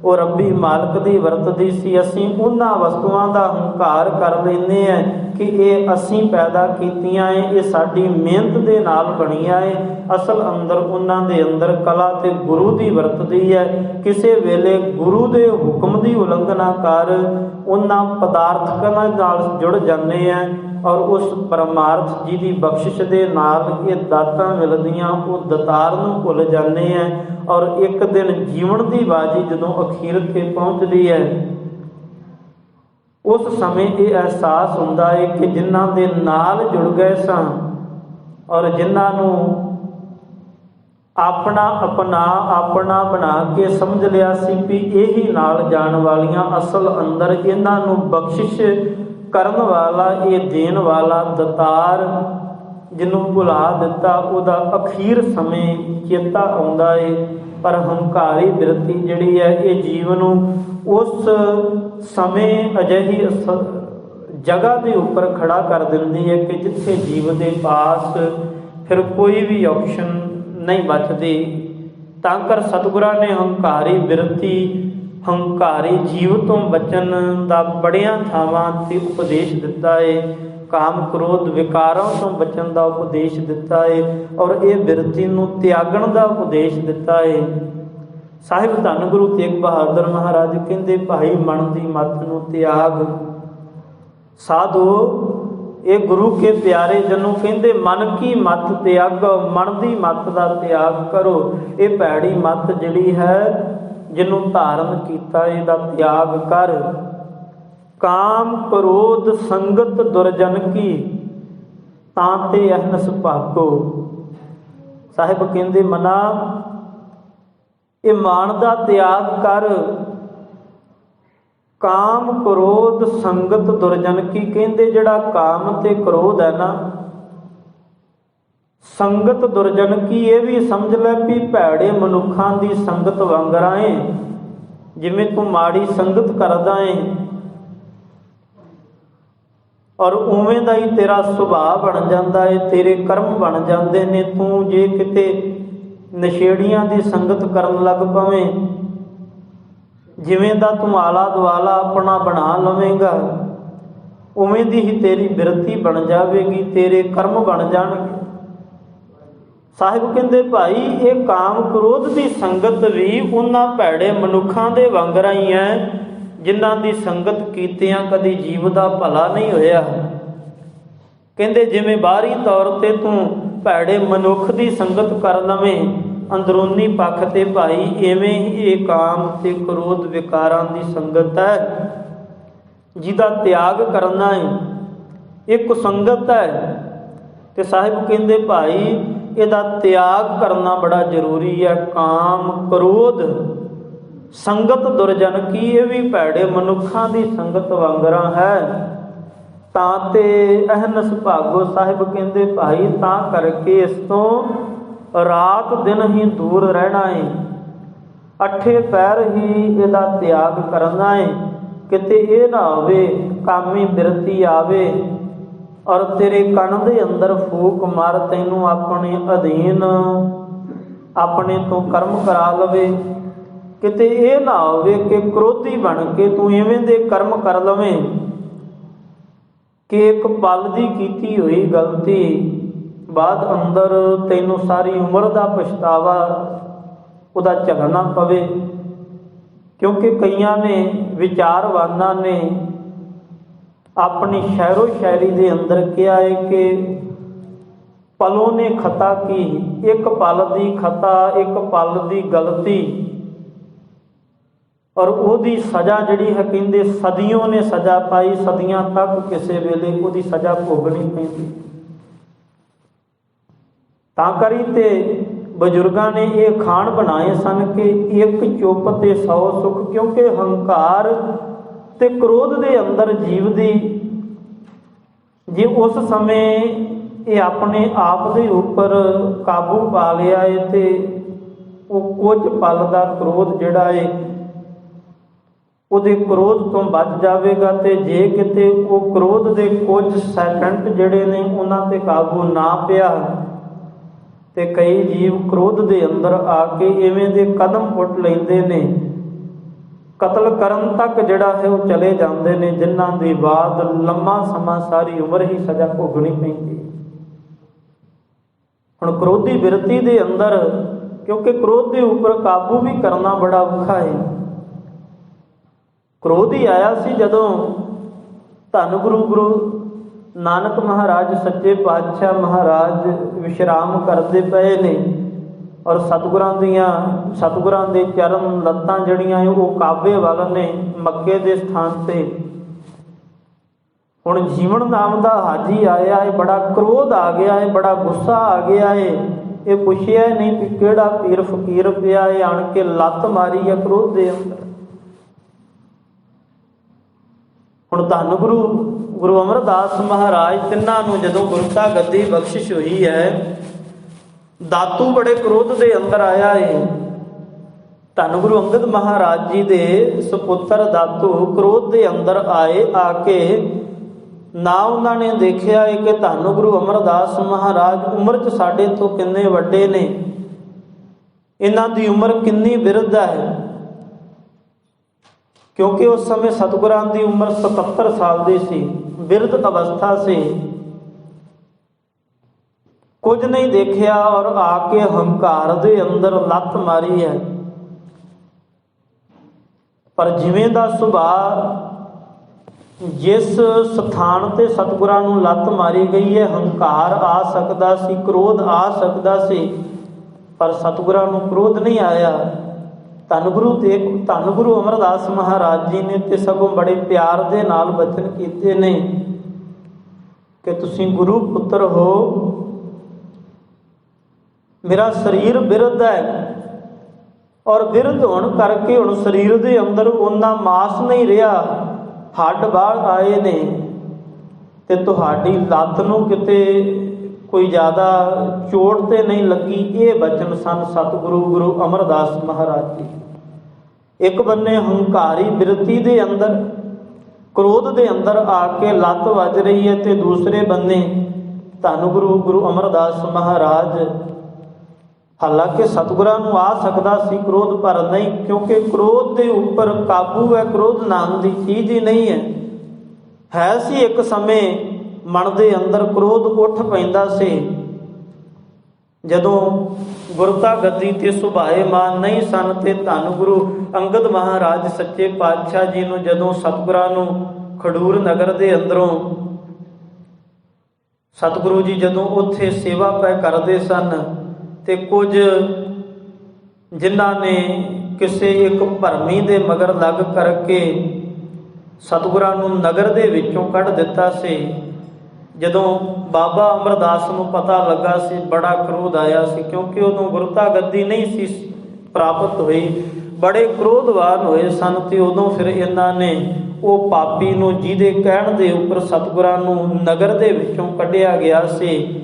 ਉਹ ਰੱਬੀ ਮਾਲਕ ਦੀ ਵਰਤਦੀ ਸੀ। ਅਸੀਂ ਉਹਨਾਂ ਵਸਤੂਆਂ ਦਾ ਹੰਕਾਰ ਕਰ ਲੈਂਦੇ ਹਾਂ ਕਿ ਇਹ ਅਸੀਂ ਪੈਦਾ ਕੀਤੀਆਂ ਹੈ, ਇਹ ਸਾਡੀ ਮਿਹਨਤ ਦੇ ਨਾਲ ਬਣੀਆਂ ਹੈ। ਅਸਲ ਅੰਦਰ ਉਹਨਾਂ ਦੇ ਅੰਦਰ ਕਲਾ ਤੇ ਗੁਰੂ ਦੀ ਵਰਤਦੀ ਹੈ। ਕਿਸੇ ਵੇਲੇ ਗੁਰੂ ਦੇ ਹੁਕਮ ਦੀ ਉਲੰਘਣਾ ਕਰ ਉਹਨਾਂ ਪਦਾਰਥਕਾਂ ਨਾਲ ਜੁੜ ਜਾਂਦੇ ਆ ਔਰ ਉਸ ਪਰਮਾਰਥ ਜੀ ਦੀ ਬਖਸ਼ਿਸ਼ ਦੇ ਨਾਲ ਇਹ ਦਾਤਾਂ ਮਿਲਦੀਆਂ, ਉਹ ਦਤਾਰ ਨੂੰ ਭੁੱਲ ਜਾਂਦੇ ਆ। ਔਰ ਇੱਕ ਦਿਨ ਜੀਵਨ ਦੀ ਬਾਜੀ ਜਦੋਂ ਅਖੀਰ ਤੇ ਪਹੁੰਚਦੀ ਹੈ, ਉਸ ਸਮੇਂ ਇਹ ਅਹਿਸਾਸ ਹੁੰਦਾ ਹੈ ਕਿ ਜਿਨ੍ਹਾਂ ਦੇ ਨਾਲ ਜੁੜ ਗਏ ਸਾਂ ਔਰ ਜਿਨ੍ਹਾਂ ਨੂੰ ਆਪਣਾ ਬਣਾ ਕੇ ਸਮਝ ਲਿਆ ਸੀ ਵੀ ਇਹੀ ਨਾਲ ਜਾਣ ਵਾਲੀਆਂ, ਅਸਲ ਅੰਦਰ ਇਹਨਾਂ ਨੂੰ ਬਖਸ਼ਿਸ਼ ਕਰਨ ਵਾਲਾ, ਇਹ ਦੇਣ ਵਾਲਾ ਦਤਾਰ ਜਿਹਨੂੰ ਭੁਲਾ ਦਿੱਤਾ, ਉਹਦਾ ਅਖੀਰ ਸਮੇਂ ਚੇਤਾ ਆਉਂਦਾ ਏ। ਪਰ ਹੰਕਾਰੀ ਬਿਰਤੀ ਜਿਹੜੀ ਹੈ ਇਹ ਜੀਵ ਨੂੰ ਉਸ ਸਮੇਂ ਅਜਿਹੀ ਜਗ੍ਹਾ ਦੇ ਉੱਪਰ ਖੜਾ ਕਰ ਦਿੰਦੀ ਹੈ ਕਿ ਜਿੱਥੇ ਜੀਵ ਦੇ ਪਾਸ ਫਿਰ ਕੋਈ ਵੀ ਆਪਸ਼ਨ ਨਹੀਂ ਬਚਦੀ। ਤਾਂ ਕਰ ਸਤਿਗੁਰਾਂ ਨੇ ਹੰਕਾਰੀ ਬਿਰਤੀ, ਹੰਕਾਰੀ ਜੀਵ ਤੋਂ ਬਚਣ ਦਾ ਬੜੀਆਂ ਥਾਵਾਂ 'ਤੇ ਉਪਦੇਸ਼ ਦਿੱਤਾ ਏ। ਕਾਮ ਕ੍ਰੋਧ ਵਿਕਾਰਾਂ ਤੋਂ ਬਚਣ ਦਾ ਉਪਦੇਸ਼ ਦਿੱਤਾ ਏ ਔਰ ਇਹ ਬਿਰਤੀ ਨੂੰ ਤਿਆਗਣ ਦਾ ਉਪਦੇਸ਼ ਦਿੱਤਾ ਏ। ਸਾਹਿਬ ਧੰਨ ਗੁਰੂ ਤੇਗ ਬਹਾਦਰ ਮਹਾਰਾਜ ਕਹਿੰਦੇ, ਭਾਈ ਮਨ ਦੀ ਮੱਤ ਨੂੰ ਤਿਆਗ। ਸਾਧੂ ਇਹ ਗੁਰੂ ਕੇ ਪਿਆਰੇ ਜਨੋਂ ਕਹਿੰਦੇ, ਮਨ ਕੀ ਮੱਤ ਤਿਆਗ, ਮਨ ਦੀ ਮੱਤ ਦਾ ਤਿਆਗ ਕਰੋ। ਇਹ ਭੈੜੀ ਮੱਤ ਜਿਹੜੀ ਹੈ ਜਿਹਨੂੰ ਧਾਰਨ ਕੀਤਾ, ਇਹਦਾ ਤਿਆਗ ਕਰ। ਕਾਮ ਕ੍ਰੋਧ ਸੰਗਤ ਦੁਰਜਨ ਕੀ, ਤਾਂ ਤੇ ਅਹਨਸ ਭਾਗੋ। ਸਾਹਿਬ ਕਹਿੰਦੇ, ਮਨਾ ਇਹ ਮਾਨ ਦਾ ਤਿਆਗ ਕਰ। ਕਾਮ ਕ੍ਰੋਧ ਸੰਗਤ ਦੁਰਜਨ ਕੀ, ਕਹਿੰਦੇ ਜਿਹੜਾ ਕਾਮ ਤੇ ਕ੍ਰੋਧ ਹੈ ਨਾ, ਸੰਗਤ ਦੁਰਜਨ ਕੀ, ਇਹ ਵੀ ਸਮਝ ਲੈ ਵੀ ਭੈੜੇ ਮਨੁੱਖਾਂ ਦੀ ਸੰਗਤ ਵਾਂਗਰਾਂ ਏ। ਜਿਵੇਂ ਤੂੰ ਮਾੜੀ ਸੰਗਤ ਕਰਦਾ ਏ ਔਰ ਉਵੇਂ ਦਾ ਹੀ ਤੇਰਾ ਸੁਭਾਅ ਬਣ ਜਾਂਦਾ ਏ, ਤੇਰੇ ਕਰਮ ਬਣ ਜਾਂਦੇ ਨੇ। ਤੂੰ ਜੇ ਕਿਤੇ ਨਸ਼ੇੜੀਆਂ ਦੀ ਸੰਗਤ ਕਰਨ ਲੱਗ ਪਵੇਂ, ਜਿਵੇਂ ਦਾ ਤੂੰ ਆਲਾ ਦੁਆਲਾ ਆਪਣਾ ਬਣਾ ਲਵੇਂਗਾ, ਉਵੇਂ ਦੀ ਹੀ ਤੇਰੀ ਬਿਰਤੀ ਬਣ ਜਾਵੇਗੀ, ਤੇਰੇ ਕਰਮ ਬਣ ਜਾਣਗੇ। ਸਾਹਿਬ ਕਹਿੰਦੇ, ਭਾਈ ਇਹ ਕਾਮ ਕ੍ਰੋਧ ਦੀ ਸੰਗਤ ਵੀ ਉਹਨਾਂ ਭੈੜੇ ਮਨੁੱਖਾਂ ਦੇ ਵਾਂਗਰਾਂ ਹੀ ਹੈ ਜਿਨ੍ਹਾਂ ਦੀ ਸੰਗਤ ਕੀਤਿਆਂ ਕਦੀ ਜੀਵ ਦਾ ਭਲਾ ਨਹੀਂ ਹੋਇਆ। ਕਹਿੰਦੇ ਜਿਵੇਂ ਬਾਹਰੀ ਤੌਰ ਤੇ ਤੂੰ ਭੈੜੇ ਮਨੁੱਖ ਦੀ ਸੰਗਤ ਕਰ ਲਵੇਂ, ਅੰਦਰੂਨੀ ਪੱਖ ਤੇ ਭਾਈ ਇਵੇਂ ਹੀ ਇਹ ਕਾਮ ਤੇ ਕ੍ਰੋਧ ਵਿਕਾਰਾਂ ਦੀ ਸੰਗਤ ਹੈ ਜਿਹਦਾ ਤਿਆਗ ਕਰਨਾ ਹੈ। ਇਹ ਕੁਸੰਗਤ ਹੈ ਤੇ ਸਾਹਿਬ ਕਹਿੰਦੇ, ਭਾਈ ਇਹਦਾ ਤਿਆਗ ਕਰਨਾ ਬੜਾ ਜ਼ਰੂਰੀ ਹੈ। ਕਾਮ ਕ੍ਰੋਧ ਸੰਗਤ ਦੁਰਜਨ ਕੀ, ਇਹ ਵੀ ਭੈੜੇ ਮਨੁੱਖਾਂ ਦੀ ਸੰਗਤ ਵਾਂਗਰਾਂ ਹੈ। ਤਾਂ ਤੇ ਅਹਨਸ ਭਾਗੋ। ਸਾਹਿਬ ਕਹਿੰਦੇ, ਭਾਈ ਤਾਂ ਕਰਕੇ ਇਸ ਤੋਂ ਰਾਤ ਦਿਨ ਹੀ ਦੂਰ ਰਹਿਣਾ ਹੈ, ਅੱਠੇ ਪੈਰ ਹੀ ਇਹਦਾ ਤਿਆਗ ਕਰਨਾ ਹੈ। ਕਿਤੇ ਇਹ ਨਾ ਹੋਵੇ ਕਾਮੀ ਬਿਰਤੀ ਆਵੇ ਔਰ ਤੇਰੇ ਕੰਨ ਦੇ ਅੰਦਰ ਫੂਕ ਮਾਰ ਤੈਨੂੰ ਆਪਣੇ ਅਧੀਨ ਆਪਣੇ ਤੋਂ ਕਰਮ ਕਰਾ ਲਵੇ। ਕਿਤੇ ਇਹ ਨਾ ਹੋਵੇ ਕਿ ਕ੍ਰੋਧੀ ਬਣ ਕੇ ਤੂੰ ਇਵੇਂ ਦੇ ਕਰਮ ਕਰ ਲਵੇਂ ਕਿ ਇੱਕ ਪਲ ਦੀ ਕੀਤੀ ਹੋਈ ਗਲਤੀ ਬਾਅਦ ਅੰਦਰ ਤੈਨੂੰ ਸਾਰੀ ਉਮਰ ਦਾ ਪਛਤਾਵਾ ਉਹਦਾ ਝੱਲਣਾ ਪਵੇ। ਕਿਉਂਕਿ ਕਈਆਂ ਨੇ ਵਿਚਾਰਵਾਨਾਂ ਨੇ ਆਪਣੀ ਸ਼ਾਇਰੋ ਸ਼ਾਇਰੀ ਦੇ ਅੰਦਰ ਕਿਹਾ ਹੈ ਕਿ ਪਲੋਂ ਨੇ ਖਤਾ ਕੀ, ਇੱਕ ਪਲ ਦੀ ਖਤਾ, ਇੱਕ ਪਲ ਦੀ ਗਲਤੀ ਔਰ ਉਹਦੀ ਸਜ਼ਾ ਜਿਹੜੀ ਹੈ ਕਹਿੰਦੇ ਸਦੀਆਂ ਨੇ ਸਜ਼ਾ ਪਾਈ, ਸਦੀਆਂ ਤੱਕ ਕਿਸੇ ਵੇਲੇ ਉਹਦੀ ਸਜ਼ਾ ਭੋਗਣੀ ਪੈਂਦੀ। ਤਾਂ ਕਰੀ ਤੇ ਬਜ਼ੁਰਗਾਂ ਨੇ ਇਹ ਖਾਣ ਬਣਾਏ ਸਨ ਕਿ ਇੱਕ ਚੁੱਪ ਤੇ 100 ਸੁੱਖ। ਕਿਉਂਕਿ ਹੰਕਾਰ ਤੇ ਕ੍ਰੋਧ ਦੇ ਅੰਦਰ ਜੀਵ ਦੀ ਜੇ ਉਸ ਸਮੇਂ ਇਹ ਆਪਣੇ ਆਪ ਦੇ ਉੱਪਰ ਕਾਬੂ ਪਾ ਲਿਆ ਏ ਤੇ ਉਹ ਕੁਝ ਪਲ ਦਾ ਕ੍ਰੋਧ ਜਿਹੜਾ ਏ ਉਹਦੇ ਕ੍ਰੋਧ ਤੋਂ ਬਚ ਜਾਵੇਗਾ। ਤੇ ਜੇ ਕਿਤੇ ਉਹ ਕ੍ਰੋਧ ਦੇ ਕੁਝ ਸੈਕੰਡ ਜਿਹੜੇ ਨੇ ਉਹਨਾਂ ਤੇ ਕਾਬੂ ਨਾ ਪਿਆ ਤੇ ਕਈ ਜੀਵ ਕ੍ਰੋਧ ਦੇ ਅੰਦਰ ਆ ਕੇ ਇਵੇਂ ਦੇ ਕਦਮ ਪੁੱਟ ਲੈਂਦੇ ਨੇ, ਕਤਲ ਕਰਨ ਤੱਕ ਜਿਹੜਾ ਹੈ ਉਹ ਚਲੇ ਜਾਂਦੇ ਨੇ, ਜਿਨ੍ਹਾਂ ਦੇ ਬਾਅਦ ਲੰਮਾ ਸਮਾਂ ਸਾਰੀ ਉਮਰ ਹੀ ਸਜ਼ਾ ਭੋਗਣੀ ਪੈਂਦੀ। ਹੁਣ ਕ੍ਰੋਧੀ ਬਿਰਤੀ ਦੇ ਅੰਦਰ, ਕਿਉਂਕਿ ਕ੍ਰੋਧ ਦੇ ਉੱਪਰ ਕਾਬੂ ਵੀ ਕਰਨਾ ਬੜਾ ਔਖਾ ਹੈ। ਕ੍ਰੋਧ ਹੀ ਆਇਆ ਸੀ ਜਦੋਂ ਧੰਨ ਗੁਰੂ ਨਾਨਕ ਮਹਾਰਾਜ ਸੱਚੇ ਪਾਤਸ਼ਾਹ ਮਹਾਰਾਜ ਵਿਸ਼ਰਾਮ ਕਰਦੇ ਪਏ ਨੇ ਔਰ ਸਤਿਗੁਰਾਂ ਦੇ ਚਰਨ ਲੱਤਾਂ ਜਿਹੜੀਆਂ ਉਹ ਕਾਬੇ ਵੱਲ ਨੇ, ਮੱਕੇ ਦੇ ਸਥਾਨ ਤੇ। ਹੁਣ ਜੀਵਨ ਨਾਮ ਦਾ ਹਾਜੀ ਆਇਆ ਹੈ, ਬੜਾ ਕ੍ਰੋਧ ਆ ਗਿਆ ਹੈ, ਬੜਾ ਗੁੱਸਾ ਆ ਗਿਆ ਹੈ। ਇਹ ਪੁੱਛਿਆ ਨਹੀਂ ਕਿ ਕਿਹੜਾ ਪੀਰ ਫਕੀਰ ਪਿਆ ਹੈ ਆਣ ਕੇ ਲੱਤ ਮਾਰੀ ਹੈ ਕ੍ਰੋਧ ਦੇ ਅੰਦਰ। ਹੁਣ ਧੰਨ ਗੁਰੂ ਅਮਰਦਾਸ ਮਹਾਰਾਜ ਤਿੰਨਾਂ ਨੂੰ ਜਦੋਂ ਗੁਰਤਾ ਗੱਦੀ ਬਖਸ਼ਿਸ਼ ਹੋਈ ਹੈ, ਦਾਤੂ ਬੜੇ ਕ੍ਰੋਧ ਦੇ ਅੰਦਰ ਆਇਆ ਏ। ਧੰਨ ਗੁਰੂ ਅੰਗਦ ਮਹਾਰਾਜ ਜੀ ਦੇ ਸੁਪੁੱਤਰ ਦਾਤੂ ਕ੍ਰੋਧ ਦੇ ਅੰਦਰ ਆਏ। ਆ ਕੇ ਨਾ ਉਹਨਾਂ ਨੇ ਦੇਖਿਆ ਏ ਕਿ ਧੰਨ ਗੁਰੂ ਅਮਰਦਾਸ ਮਹਾਰਾਜ ਉਮਰ 'ਚ ਸਾਡੇ ਤੋਂ ਕਿੰਨੇ ਵੱਡੇ ਨੇ, ਇਹਨਾਂ ਦੀ ਉਮਰ ਕਿੰਨੀ ਬਿਰਧ ਹੈ। ਕਿਉਂਕਿ ਉਸ ਸਮੇਂ ਸਤਿਗੁਰਾਂ ਦੀ ਉਮਰ 77 ਸਾਲ ਦੀ ਸੀ, ਬਿਰਧ ਅਵਸਥਾ ਸੀ। ਕੁਝ ਨਹੀਂ ਦੇਖਿਆ ਔਰ ਆ ਕੇ ਹੰਕਾਰ ਦੇ ਅੰਦਰ ਲੱਤ ਮਾਰੀ ਹੈ। ਪਰ ਜਿਵੇਂ ਦਾ ਸੁਭਾਅ, ਜਿਸ ਸਥਾਨ ਤੇ ਸਤਿਗੁਰਾਂ ਨੂੰ ਲੱਤ ਮਾਰੀ ਗਈ ਹੈ, ਹੰਕਾਰ ਆ ਸਕਦਾ ਸੀ, ਕ੍ਰੋਧ ਆ ਸਕਦਾ ਸੀ, ਪਰ ਸਤਿਗੁਰਾਂ ਨੂੰ ਕ੍ਰੋਧ ਨਹੀਂ ਆਇਆ। ਧੰਨ ਗੁਰੂ ਅਮਰਦਾਸ ਮਹਾਰਾਜ ਜੀ ਨੇ ਤੇ ਸਗੋਂ ਬੜੇ ਪਿਆਰ ਦੇ ਨਾਲ ਬਚਨ ਕੀਤੇ ਨੇ ਕਿ ਤੁਸੀਂ ਗੁਰੂ ਪੁੱਤਰ ਹੋ, ਮੇਰਾ ਸਰੀਰ ਬਿਰਧ ਹੈ ਔਰ ਬਿਰਧ ਹੋਣ ਕਰਕੇ ਹੁਣ ਸਰੀਰ ਦੇ ਅੰਦਰ ਓਨਾ ਮਾਸ ਨਹੀਂ ਰਿਹਾ, ਹੱਡ ਬਾਹਰ ਆਏ ਨੇ ਤੇ ਤੁਹਾਡੀ ਲੱਤ ਨੂੰ ਕਿਤੇ ਕੋਈ ਜ਼ਿਆਦਾ ਚੋਟ ਤੇ ਨਹੀਂ ਲੱਗੀ। ਇਹ ਬਚਨ ਸਨ ਸਤਿਗੁਰੂ ਗੁਰੂ ਅਮਰਦਾਸ ਮਹਾਰਾਜ ਜੀ। ਇੱਕ ਬੰਨੇ ਹੰਕਾਰੀ ਬਿਰਤੀ ਦੇ ਅੰਦਰ, ਕ੍ਰੋਧ ਦੇ ਅੰਦਰ ਆ ਕੇ ਲੱਤ ਵੱਜ ਰਹੀ ਹੈ ਤੇ ਦੂਸਰੇ ਬੰਨੇ ਧੰਨ ਗੁਰੂ ਅਮਰਦਾਸ ਮਹਾਰਾਜ। ਹਾਲਾਂਕਿ ਸਤਿਗੁਰਾਂ ਨੂੰ ਆ ਸਕਦਾ ਸੀ ਕ੍ਰੋਧ, ਪਰ ਨਹੀਂ, ਕਿਉਂਕਿ ਕ੍ਰੋਧ ਦੇ ਉੱਪਰ ਕਾਬੂ ਹੈ। ਕ੍ਰੋਧ ਨਾਮ ਦੀ ਚੀਜ਼ ਹੀ ਨਹੀਂ ਹੈ ਸੀ ਇੱਕ ਸਮੇਂ ਮਨ ਦੇ ਅੰਦਰ ਕ੍ਰੋਧ ਉੱਠ ਪੈਂਦਾ ਸੀ। ਜਦੋਂ ਗੁਰਤਾ ਗੱਦੀ ਤੇ ਸੁਭਾਏਮਾਨ ਨਹੀਂ ਸਨ ਤੇ ਧੰਨ ਗੁਰੂ ਅੰਗਦ ਮਹਾਰਾਜ ਸੱਚੇ ਪਾਤਸ਼ਾਹ ਜੀ ਨੂੰ ਜਦੋਂ ਸਤਿਗੁਰਾਂ ਨੂੰ ਖਡੂਰ ਨਗਰ ਦੇ ਅੰਦਰੋਂ ਸਤਿਗੁਰੂ ਜੀ ਜਦੋਂ ਉੱਥੇ ਸੇਵਾ ਪੈ ਕਰਦੇ ਸਨ ਤੇ ਕੁਝ ਜਿਨ੍ਹਾਂ ਨੇ ਕਿਸੇ ਇੱਕ ਭਰਮੀ ਦੇ ਮਗਰ ਲੱਗ ਕਰਕੇ ਸਤਿਗੁਰਾਂ ਨੂੰ ਨਗਰ ਦੇ ਵਿੱਚੋਂ ਕੱਢ ਦਿੱਤਾ ਸੀ। ਜਦੋਂ ਬਾਬਾ ਅਮਰਦਾਸ ਨੂੰ ਪਤਾ ਲੱਗਾ ਸੀ, ਬੜਾ ਕ੍ਰੋਧ ਆਇਆ ਸੀ, ਕਿਉਂਕਿ ਉਦੋਂ ਗੁਰਤਾ ਗੱਦੀ ਨਹੀਂ ਸੀ ਪ੍ਰਾਪਤ ਹੋਈ, ਬੜੇ ਕ੍ਰੋਧਵਾਨ ਹੋਏ ਸਨ। ਤੇ ਉਦੋਂ ਫਿਰ ਇਹਨਾਂ ਨੇ ਉਹ ਪਾਪੀ ਨੂੰ, ਜਿਹਦੇ ਕਹਿਣ ਦੇ ਉੱਪਰ ਸਤਿਗੁਰਾਂ ਨੂੰ ਨਗਰ ਦੇ ਵਿੱਚੋਂ ਕੱਢਿਆ ਗਿਆ ਸੀ,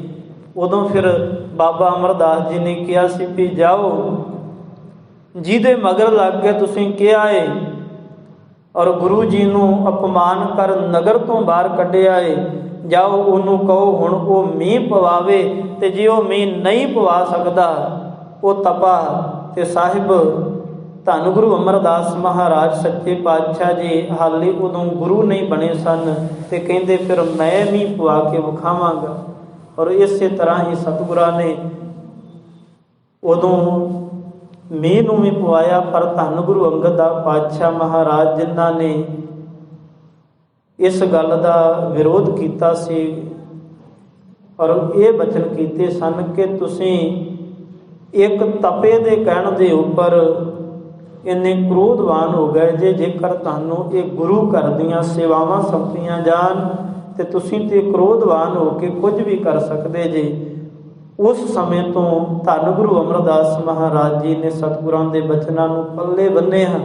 ਉਦੋਂ ਫਿਰ ਬਾਬਾ ਅਮਰਦਾਸ ਜੀ ਨੇ ਕਿਹਾ ਸੀ ਵੀ ਜਾਓ, ਜਿਹਦੇ ਮਗਰ ਲੱਗ ਕੇ ਤੁਸੀਂ ਕਿਹਾ ਏ ਔਰ ਗੁਰੂ ਜੀ ਨੂੰ ਅਪਮਾਨ ਕਰ ਨਗਰ ਤੋਂ ਬਾਹਰ ਕੱਢਿਆ ਏ, ਜਾਓ ਉਹਨੂੰ ਕਹੋ ਹੁਣ ਉਹ ਮੀਂਹ ਪਵਾਵੇ। ਤੇ ਜੇ ਉਹ ਮੀਂਹ ਨਹੀਂ ਪਵਾ ਸਕਦਾ ਉਹ ਤਪਾ। ਤੇ ਸਾਹਿਬ ਧੰਨ ਗੁਰੂ ਅਮਰਦਾਸ ਮਹਾਰਾਜ ਸੱਚੇ ਪਾਤਸ਼ਾਹ ਜੀ ਹਾਲੇ ਉਦੋਂ ਗੁਰੂ ਨਹੀਂ ਬਣੇ ਸਨ ਤੇ ਕਹਿੰਦੇ ਫਿਰ ਮੈਂ ਮੀਂਹ ਪਵਾ ਕੇ ਵਿਖਾਵਾਂਗਾ। ਔਰ ਇਸੇ ਤਰ੍ਹਾਂ ਹੀ ਸਤਿਗੁਰਾਂ ਨੇ ਉਦੋਂ ਮੀਂਹ ਨੂੰ ਵੀ ਪਵਾਇਆ। ਪਰ ਧੰਨ ਗੁਰੂ ਅੰਗਦ ਦਾ ਪਾਤਸ਼ਾਹ ਮਹਾਰਾਜ ਜਿਨ੍ਹਾਂ ਨੇ ਇਸ ਗੱਲ ਦਾ ਵਿਰੋਧ ਕੀਤਾ ਸੀ ਔਰ ਇਹ ਬਚਨ ਕੀਤੇ ਸਨ ਕਿ ਤੁਸੀਂ ਇੱਕ ਤਪੇ ਦੇ ਕਹਿਣ ਦੇ ਉੱਪਰ ਇੰਨੇ ਕ੍ਰੋਧਵਾਨ ਹੋ ਗਏ ਜੇਕਰ ਤੁਹਾਨੂੰ ਇਹ ਗੁਰੂ ਘਰ ਦੀਆਂ ਸੇਵਾਵਾਂ ਸੌਂਪੀਆਂ ਜਾਣ ਤੇ ਤੁਸੀਂ ਤੇ ਕ੍ਰੋਧਵਾਨ ਹੋ ਕੇ ਕੁਝ ਵੀ ਕਰ ਸਕਦੇ ਜੇ। ਉਸ ਸਮੇਂ ਤੋਂ ਧੰਨ ਗੁਰੂ ਅਮਰਦਾਸ ਮਹਾਰਾਜ ਜੀ ਨੇ ਸਤਿਗੁਰਾਂ ਦੇ ਬਚਨਾਂ ਨੂੰ ਪੱਲੇ ਬੰਨ੍ਹਿਆ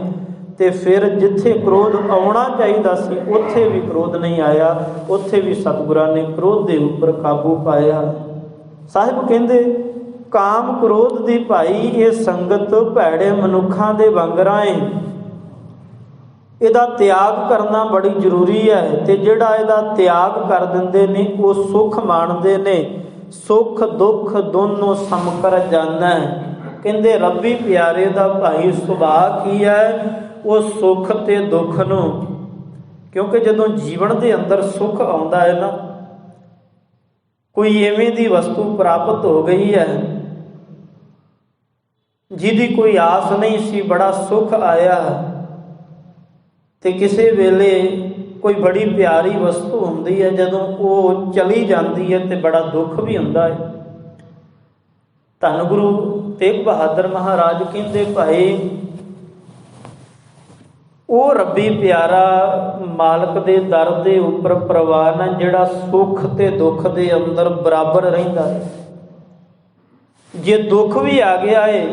ਤੇ ਫਿਰ ਜਿੱਥੇ ਕ੍ਰੋਧ ਆਉਣਾ ਚਾਹੀਦਾ ਸੀ ਉੱਥੇ ਵੀ ਕ੍ਰੋਧ ਨਹੀਂ ਆਇਆ, ਉੱਥੇ ਵੀ ਸਤਿਗੁਰਾਂ ਨੇ ਕ੍ਰੋਧ ਦੇ ਉੱਪਰ ਕਾਬੂ ਪਾਇਆ। ਸਾਹਿਬ ਕਹਿੰਦੇ ਕਾਮ ਕ੍ਰੋਧ ਦੀ ਭਾਈ ਇਹ ਸੰਗਤ ਭੈੜੇ ਮਨੁੱਖਾਂ ਦੇ ਵਾਂਗਰਾਂ ਏ, ਇਹਦਾ ਤਿਆਗ ਕਰਨਾ ਬੜੀ ਜ਼ਰੂਰੀ ਹੈ। ਤੇ ਜਿਹੜਾ ਇਹਦਾ ਤਿਆਗ ਕਰ ਦਿੰਦੇ ਨੇ ਉਹ ਸੁੱਖ ਮਾਣਦੇ ਨੇ, ਸੁੱਖ ਦੁੱਖ ਦੋਨੋਂ ਸਮਕਰ ਜਾਣਾ। ਕਹਿੰਦੇ ਰੱਬੀ ਪਿਆਰੇ ਦਾ ਭਾਈ ਸੁਭਾਅ ਕੀ ਹੈ, ਉਹ ਸੁੱਖ ਤੇ ਦੁੱਖ ਨੂੰ, ਕਿਉਂਕਿ ਜਦੋਂ ਜੀਵਨ ਦੇ ਅੰਦਰ ਸੁੱਖ ਆਉਂਦਾ ਹੈ ਨਾ, ਕੋਈ ਐਵੇਂ ਦੀ ਵਸਤੂ ਪ੍ਰਾਪਤ ਹੋ ਗਈ ਹੈ ਜਿਹਦੀ ਕੋਈ ਆਸ ਨਹੀਂ ਸੀ, ਬੜਾ ਸੁੱਖ ਆਇਆ, ਤੇ ਕਿਸੇ ਵੇਲੇ ਕੋਈ ਬੜੀ ਪਿਆਰੀ ਵਸਤੂ ਹੁੰਦੀ ਹੈ, ਜਦੋਂ ਉਹ ਚਲੀ ਜਾਂਦੀ ਹੈ ਤੇ ਬੜਾ ਦੁੱਖ ਵੀ ਹੁੰਦਾ ਹੈ। ਧੰਨ ਗੁਰੂ ਤੇਗ ਬਹਾਦਰ ਮਹਾਰਾਜ ਕਹਿੰਦੇ ਭਾਈ ਉਹ ਰੱਬੀ ਪਿਆਰਾ ਮਾਲਕ ਦੇ ਦਰ ਦੇ ਉੱਪਰ ਪ੍ਰਵਾਨ ਹੈ, ਜਿਹੜਾ ਸੁੱਖ ਤੇ ਦੁੱਖ ਦੇ ਅੰਦਰ ਬਰਾਬਰ ਰਹਿੰਦਾ ਹੈ। ਜੇ ਦੁੱਖ ਵੀ ਆ ਗਿਆ ਏ,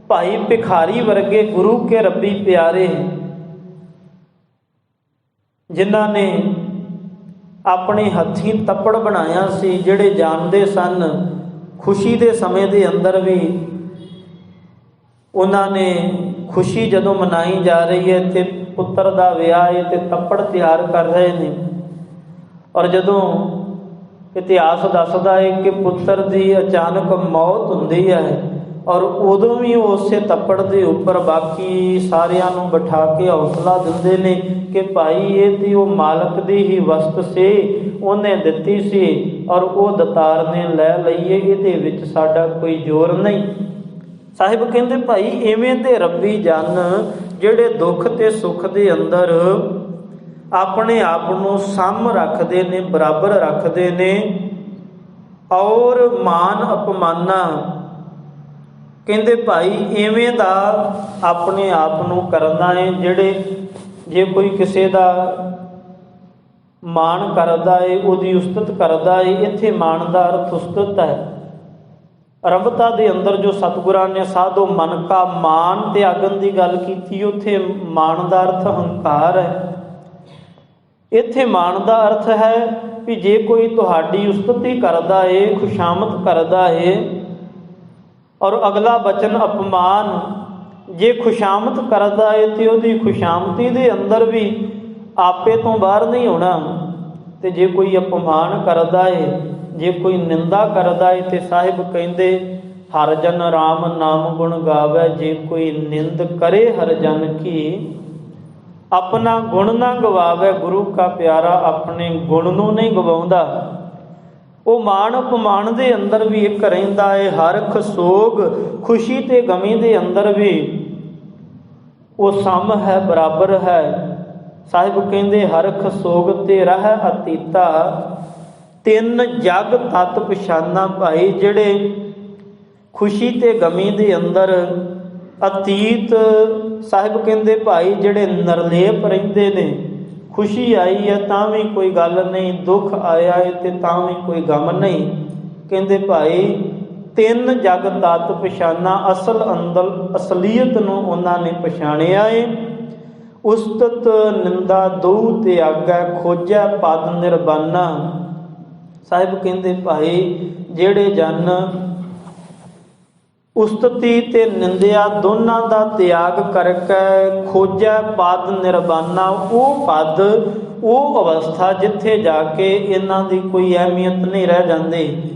ਭਾਈ ਭਿਖਾਰੀ ਵਰਗੇ ਗੁਰੂ ਕੇ ਰੱਬੀ ਪਿਆਰੇ ਜਿਨ੍ਹਾਂ ਨੇ ਆਪਣੇ ਹੱਥੀਂ ਤੱਪੜ ਬਣਾਇਆ ਸੀ, ਜਿਹੜੇ ਜਾਣਦੇ ਸਨ ਖੁਸ਼ੀ ਦੇ ਸਮੇਂ ਦੇ ਅੰਦਰ ਵੀ ਉਹਨਾਂ ਨੇ ਖੁਸ਼ੀ ਜਦੋਂ ਮਨਾਈ ਜਾ ਰਹੀ ਹੈ ਤੇ ਪੁੱਤਰ ਦਾ ਵਿਆਹ ਹੈ ਤੇ ਤੱਪੜ ਤਿਆਰ ਕਰ ਰਹੇ ਨੇ, ਔਰ ਜਦੋਂ ਇਤਿਹਾਸ ਦੱਸਦਾ ਹੈ ਕਿ ਪੁੱਤਰ ਦੀ ਅਚਾਨਕ ਮੌਤ ਹੁੰਦੀ ਹੈ, ਔਰ ਉਦੋਂ ਵੀ ਉਸੇ ਤੱਪੜ ਦੇ ਉੱਪਰ ਬਾਕੀ ਸਾਰਿਆਂ ਨੂੰ ਬਿਠਾ ਕੇ ਹੌਸਲਾ ਦਿੰਦੇ ਨੇ ਕਿ ਭਾਈ ਇਹ ਤੇ ਉਹ ਮਾਲਕ ਦੀ ਹੀ ਵਸਤ ਸੀ, ਉਹਨੇ ਦਿੱਤੀ ਸੀ ਔਰ ਉਹ ਦਤਾਰ ਨੇ ਲੈ ਲਈਏ, ਇਹਦੇ ਵਿੱਚ ਸਾਡਾ ਕੋਈ ਜ਼ੋਰ ਨਹੀਂ। ਸਾਹਿਬ ਕਹਿੰਦੇ ਭਾਈ ਐਵੇਂ ਦੇ ਰੱਬੀ ਜਨ ਜਿਹੜੇ ਦੁੱਖ ਤੇ ਸੁੱਖ ਦੇ ਅੰਦਰ ਆਪਣੇ ਆਪ ਨੂੰ ਸਮ ਰੱਖਦੇ ਨੇ, ਬਰਾਬਰ ਰੱਖਦੇ ਨੇ, ਔਰ ਮਾਨ ਅਪਮਾਨਾਂ ਕਹਿੰਦੇ ਭਾਈ ਐਵੇਂ ਦਾ ਆਪਣੇ ਆਪ ਨੂੰ ਕਰਨਾ ਹੈ। ਜਿਹੜੇ ਜੇ ਕੋਈ ਕਿਸੇ ਦਾ ਮਾਣ ਕਰਦਾ ਏ, ਉਹਦੀ ਉਸਤਤ ਕਰਦਾ ਏ, ਇੱਥੇ ਮਾਣ ਦਾ ਅਰਥ ਉਸਤਤ ਹੈ। ਅਰੰਭਤਾ ਦੇ ਅੰਦਰ ਜੋ ਸਤਿਗੁਰਾਂ ਨੇ ਸਾਧੋ ਮਨ ਕਾ ਮਾਨ ਤਿਆਗਣ ਦੀ ਗੱਲ ਕੀਤੀ, ਉੱਥੇ ਮਾਣ ਦਾ ਅਰਥ ਹੰਕਾਰ ਹੈ। ਇੱਥੇ ਮਾਣ ਦਾ ਅਰਥ ਹੈ ਵੀ ਜੇ ਕੋਈ ਤੁਹਾਡੀ ਉਸਤਤੀ ਕਰਦਾ ਏ, ਖੁਸ਼ਾਮਦ ਕਰਦਾ ਏ, ਔਰ ਅਗਲਾ ਬਚਨ ਅਪਮਾਨ, ਜੇ ਖੁਸ਼ਾਮਦ ਕਰਦਾ ਏ ਤੇ ਉਹਦੀ ਖੁਸ਼ਾਮਤੀ ਦੇ ਅੰਦਰ ਵੀ ਆਪੇ ਤੋਂ ਬਾਹਰ ਨਹੀਂ ਹੋਣਾ, ਤੇ ਜੇ ਕੋਈ ਅਪਮਾਨ ਕਰਦਾ ਏ, ਜੇ ਕੋਈ ਨਿੰਦਾ ਕਰਦਾ ਏ, ਤੇ ਸਾਹਿਬ ਕਹਿੰਦੇ ਹਰ ਜਨ ਰਾਮ ਨਾਮ ਗੁਣ ਗਾਵੇ, ਜੇ ਕੋਈ ਨਿੰਦ ਕਰੇ ਹਰ ਜਨ ਕੀ ਆਪਣਾ ਗੁਣ ਨਾ ਗਵਾਵੇ। ਗੁਰੂ ਕਾ ਪਿਆਰਾ ਆਪਣੇ ਗੁਣ ਨੂੰ ਨਹੀਂ ਗਵਾਉਂਦਾ, ਉਹ ਮਾਣ ਅਪਮਾਨ ਦੇ ਅੰਦਰ ਵੀ ਇੱਕ ਰਹਿੰਦਾ ਏ, ਹਰਖ ਸੋਗ ਖੁਸ਼ੀ ਤੇ ਗਮੀ ਦੇ ਅੰਦਰ ਵੀ ਉਹ ਸਮ ਹੈ, ਬਰਾਬਰ ਹੈ। ਸਾਹਿਬ ਕਹਿੰਦੇ ਹਰਖ ਸੋਗ ਤੇ ਰਹਿ ਅਤੀਤਾ, ਤਿੰਨ ਜਗ ਤਤ ਪਛਾਨਾ। ਭਾਈ ਜਿਹੜੇ ਖੁਸ਼ੀ ਤੇ ਗਮੀ ਦੇ ਅੰਦਰ ਅਤੀਤ, ਸਾਹਿਬ ਕਹਿੰਦੇ ਭਾਈ ਜਿਹੜੇ ਨਿਰਲੇਪ ਰਹਿੰਦੇ ਨੇ, ਖੁਸ਼ੀ ਆਈ ਹੈ ਤਾਂ ਵੀ ਕੋਈ ਗੱਲ ਨਹੀਂ, ਦੁੱਖ ਆਇਆ ਹੈ ਤੇ ਤਾਂ ਵੀ ਕੋਈ ਗਮ ਨਹੀਂ। ਕਹਿੰਦੇ ਭਾਈ ਤਿੰਨ ਜਗ ਤਤ ਪਛਾਨਾ, ਅਸਲ ਅੰਦਰ ਅਸਲੀਅਤ ਨੂੰ ਉਹਨਾਂ ਨੇ ਪਛਾਣਿਆ ਏ। ਉਸਤਤ ਨਿੰਦਾ ਦੋ ਤਿਆਗੈ, ਖੋਜੈ ਪਦ ਨਿਰਬਾਨਾ। ਸਾਹਿਬ ਕਹਿੰਦੇ ਭਾਈ ਜਿਹੜੇ ਜਨ ਉਸਤਤੀ ਤੇ ਨਿੰਦਿਆ ਦੋਨਾਂ ਦਾ ਤਿਆਗ ਕਰਕੇ ਖੋਜੈ ਪਦ ਨਿਰਬਾਨਾ, ਉਹ ਪਦ, ਉਹ ਅਵਸਥਾ ਜਿੱਥੇ ਜਾ ਕੇ ਇਹਨਾਂ ਦੀ ਕੋਈ ਅਹਿਮੀਅਤ ਨਹੀਂ ਰਹਿ ਜਾਂਦੀ।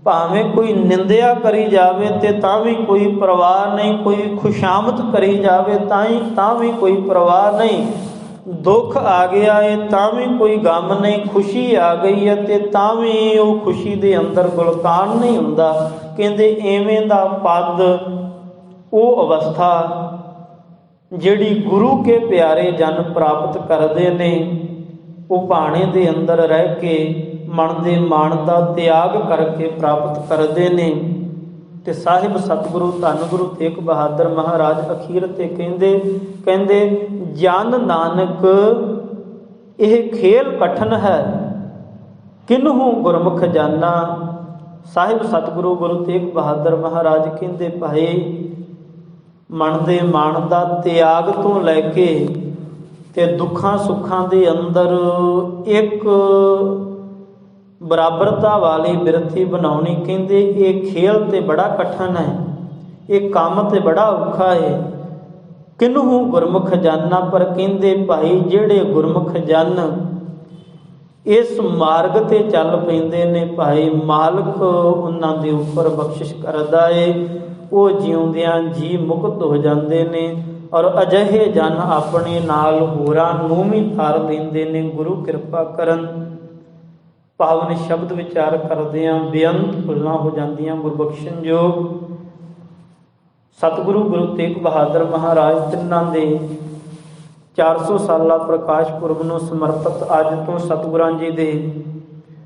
ਭਾਵੇਂ ਕੋਈ ਨਿੰਦਿਆ ਕਰੀ ਜਾਵੇ ਤੇ ਤਾਂ ਵੀ ਕੋਈ ਪਰਵਾਹ ਨਹੀਂ, ਕੋਈ ਖੁਸ਼ਾਮਦ ਕਰੀ ਜਾਵੇ ਤਾਂ ਵੀ ਕੋਈ ਪਰਵਾਹ ਨਹੀਂ, ਦੁੱਖ ਆ ਗਿਆ ਹੈ ਤਾਂ ਵੀ ਕੋਈ ਗਮ ਨਹੀਂ, ਖੁਸ਼ੀ ਆ ਗਈ ਹੈ ਤੇ ਤਾਂ ਵੀ ਉਹ ਖੁਸ਼ੀ ਦੇ ਅੰਦਰ ਗੁਲਕਾਨ ਨਹੀਂ ਹੁੰਦਾ। ਕਹਿੰਦੇ ਐਵੇਂ ਦਾ ਪਦ, ਉਹ ਅਵਸਥਾ ਜਿਹੜੀ ਗੁਰੂ ਕੇ ਪਿਆਰੇ ਜਨ ਪ੍ਰਾਪਤ ਕਰਦੇ ਨੇ, ਉਹ ਭਾਣੇ ਦੇ ਅੰਦਰ ਰਹਿ ਕੇ ਮਨ ਦੇ ਮਾਣ ਦਾ ਤਿਆਗ ਕਰਕੇ ਪ੍ਰਾਪਤ ਕਰਦੇ ਨੇ। ਤੇ ਸਾਹਿਬ ਸਤਿਗੁਰੂ ਧੰਨ ਗੁਰੂ ਤੇਗ ਬਹਾਦਰ ਮਹਾਰਾਜ ਅਖੀਰ ਤੇ ਕਹਿੰਦੇ ਜਨ ਨਾਨਕ ਇਹ ਖੇਲ ਕਠਨ ਹੈ, ਕਿਨਹੂ ਗੁਰਮੁਖ ਜਾਨਾ। ਸਾਹਿਬ ਸਤਿਗੁਰੂ ਗੁਰੂ ਤੇਗ ਬਹਾਦਰ ਮਹਾਰਾਜ ਕਹਿੰਦੇ ਭਾਈ ਮਨ ਦੇ ਮਾਣ ਦਾ ਤਿਆਗ ਤੋਂ ਲੈ ਕੇ ਤੇ ਦੁੱਖਾਂ ਸੁੱਖਾਂ ਦੇ ਅੰਦਰ ਇੱਕ ਬਰਾਬਰਤਾ ਵਾਲੀ ਬਿਰਤੀ ਬਣਾਉਣੀ। ਕਹਿੰਦੇ ਇਹ ਖੇਲ ਤੇ ਬੜਾ ਕਠਿਨ ਹੈ, ਇਹ ਕੰਮ ਤੇ ਬੜਾ ਔਖਾ ਹੈ। ਕਿਨਹੂ ਗੁਰਮੁਖ ਜਾਨਾ, ਪਰ ਕਹਿੰਦੇ ਭਾਈ ਜਿਹੜੇ ਗੁਰਮੁਖ ਜਨ ਇਸ ਮਾਰਗ ਤੇ ਚੱਲ ਪੈਂਦੇ ਨੇ ਭਾਈ, ਮਾਲਕ ਉਹਨਾਂ ਦੇ ਉੱਪਰ ਬਖਸ਼ਿਸ਼ ਕਰਦਾ ਏ। ਉਹ ਜਿਉਂਦਿਆਂ ਜੀ ਮੁਕਤ ਹੋ ਜਾਂਦੇ ਨੇ ਔਰ ਅਜਿਹੇ ਜਨ ਆਪਣੇ ਨਾਲ ਹੋਰਾਂ ਨੂੰ ਵੀ ਤਾਰ ਲੈਂਦੇ ਨੇ। ਗੁਰੂ ਕਿਰਪਾ ਕਰਨ। ਪਾਵਨ ਸ਼ਬਦ ਵਿਚਾਰ ਕਰਦਿਆਂ ਬੇਅੰਤ ਭੁੱਲਾਂ ਹੋ ਜਾਂਦੀਆਂ। ਗੁਰਬਖਸ਼ਣ ਯੋਗ ਸਤਿਗੁਰੂ ਗੁਰੂ ਤੇਗ ਬਹਾਦਰ ਮਹਾਰਾਜ ਤਿੰਨਾਂ ਦੇ 400 ਸਾਲਾ ਪ੍ਰਕਾਸ਼ ਪੁਰਬ ਨੂੰ ਸਮਰਪਿਤ ਅੱਜ ਤੋਂ ਸਤਿਗੁਰਾਂ ਜੀ ਦੇ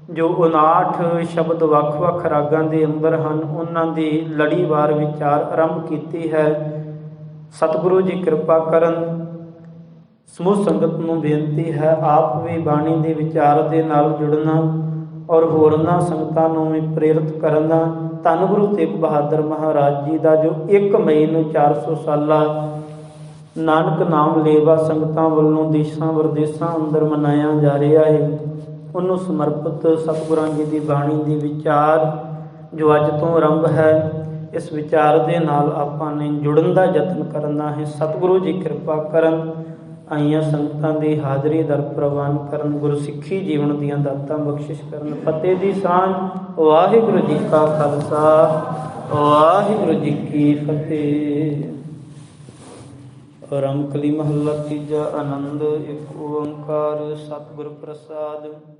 ਜੋ 59 ਸ਼ਬਦ ਵੱਖ-ਵੱਖ ਰਾਗਾਂ ਦੇ ਅੰਦਰ ਹਨ, ਉਹਨਾਂ ਦੀ ਲੜੀਵਾਰ ਵਿਚਾਰ ਆਰੰਭ ਕੀਤੀ ਹੈ। ਸਤਿਗੁਰੂ ਜੀ ਕਿਰਪਾ ਕਰਨ। ਸਮੂਹ ਸੰਗਤ ਨੂੰ ਬੇਨਤੀ ਹੈ ਆਪ ਵੀ ਬਾਣੀ ਦੇ ਵਿਚਾਰ ਦੇ ਨਾਲ ਜੁੜਨਾ ਔਰ ਹੋਰਨਾਂ ਸੰਗਤਾਂ ਨੂੰ ਵੀ ਪ੍ਰੇਰਿਤ ਕਰਨਾ। ਧੰਨ ਗੁਰੂ ਤੇਗ ਬਹਾਦਰ ਮਹਾਰਾਜ ਜੀ ਦਾ ਜੋ 1 ਮਈ ਨੂੰ 400 ਸਾਲਾ ਨਾਨਕ ਨਾਮ ਲੇਵਾ ਸੰਗਤਾਂ ਵੱਲੋਂ ਦੇਸ਼ਾਂ ਵਿਦੇਸ਼ਾਂ ਅੰਦਰ ਮਨਾਇਆ ਜਾ ਰਿਹਾ ਹੈ, ਉਹਨੂੰ ਸਮਰਪਿਤ ਸਤਿਗੁਰਾਂ ਜੀ ਦੀ ਬਾਣੀ ਦੀ ਵਿਚਾਰ ਜੋ ਅੱਜ ਤੋਂ ਆਰੰਭ ਹੈ, ਇਸ ਵਿਚਾਰ ਦੇ ਨਾਲ ਆਪਾਂ ਨੇ ਜੁੜਨ ਦਾ ਯਤਨ ਕਰਨਾ ਹੈ। ਸਤਿਗੁਰੂ ਜੀ ਕਿਰਪਾ ਕਰਨ। ਆਈਆਂ ਸੰਗਤਾਂ ਦੀ ਹਾਜ਼ਰੀ ਦਰ ਪ੍ਰਵਾਨ ਕਰਨ। ਗੁਰੂ ਸਿੱਖੀ ਜੀਵਨ ਦੀਆਂ ਦਾਤਾਂ ਬਖਸ਼ਿਸ਼ ਕਰਨ। ਫਤਿਹ ਦੀ ਸਾਂਝ। ਵਾਹਿਗੁਰੂ ਜੀ ਕਾ ਖਾਲਸਾ, ਵਾਹਿਗੁਰੂ ਜੀ ਕੀ ਫਤਿਹ। ਰੰਗਕਲੀ ਮਹੱਲਾ ਤੀਜਾ। ਆਨੰਦ ਇੱਕ ਓੰਕਾਰ ਸਤਿਗੁਰ ਪ੍ਰਸਾਦ।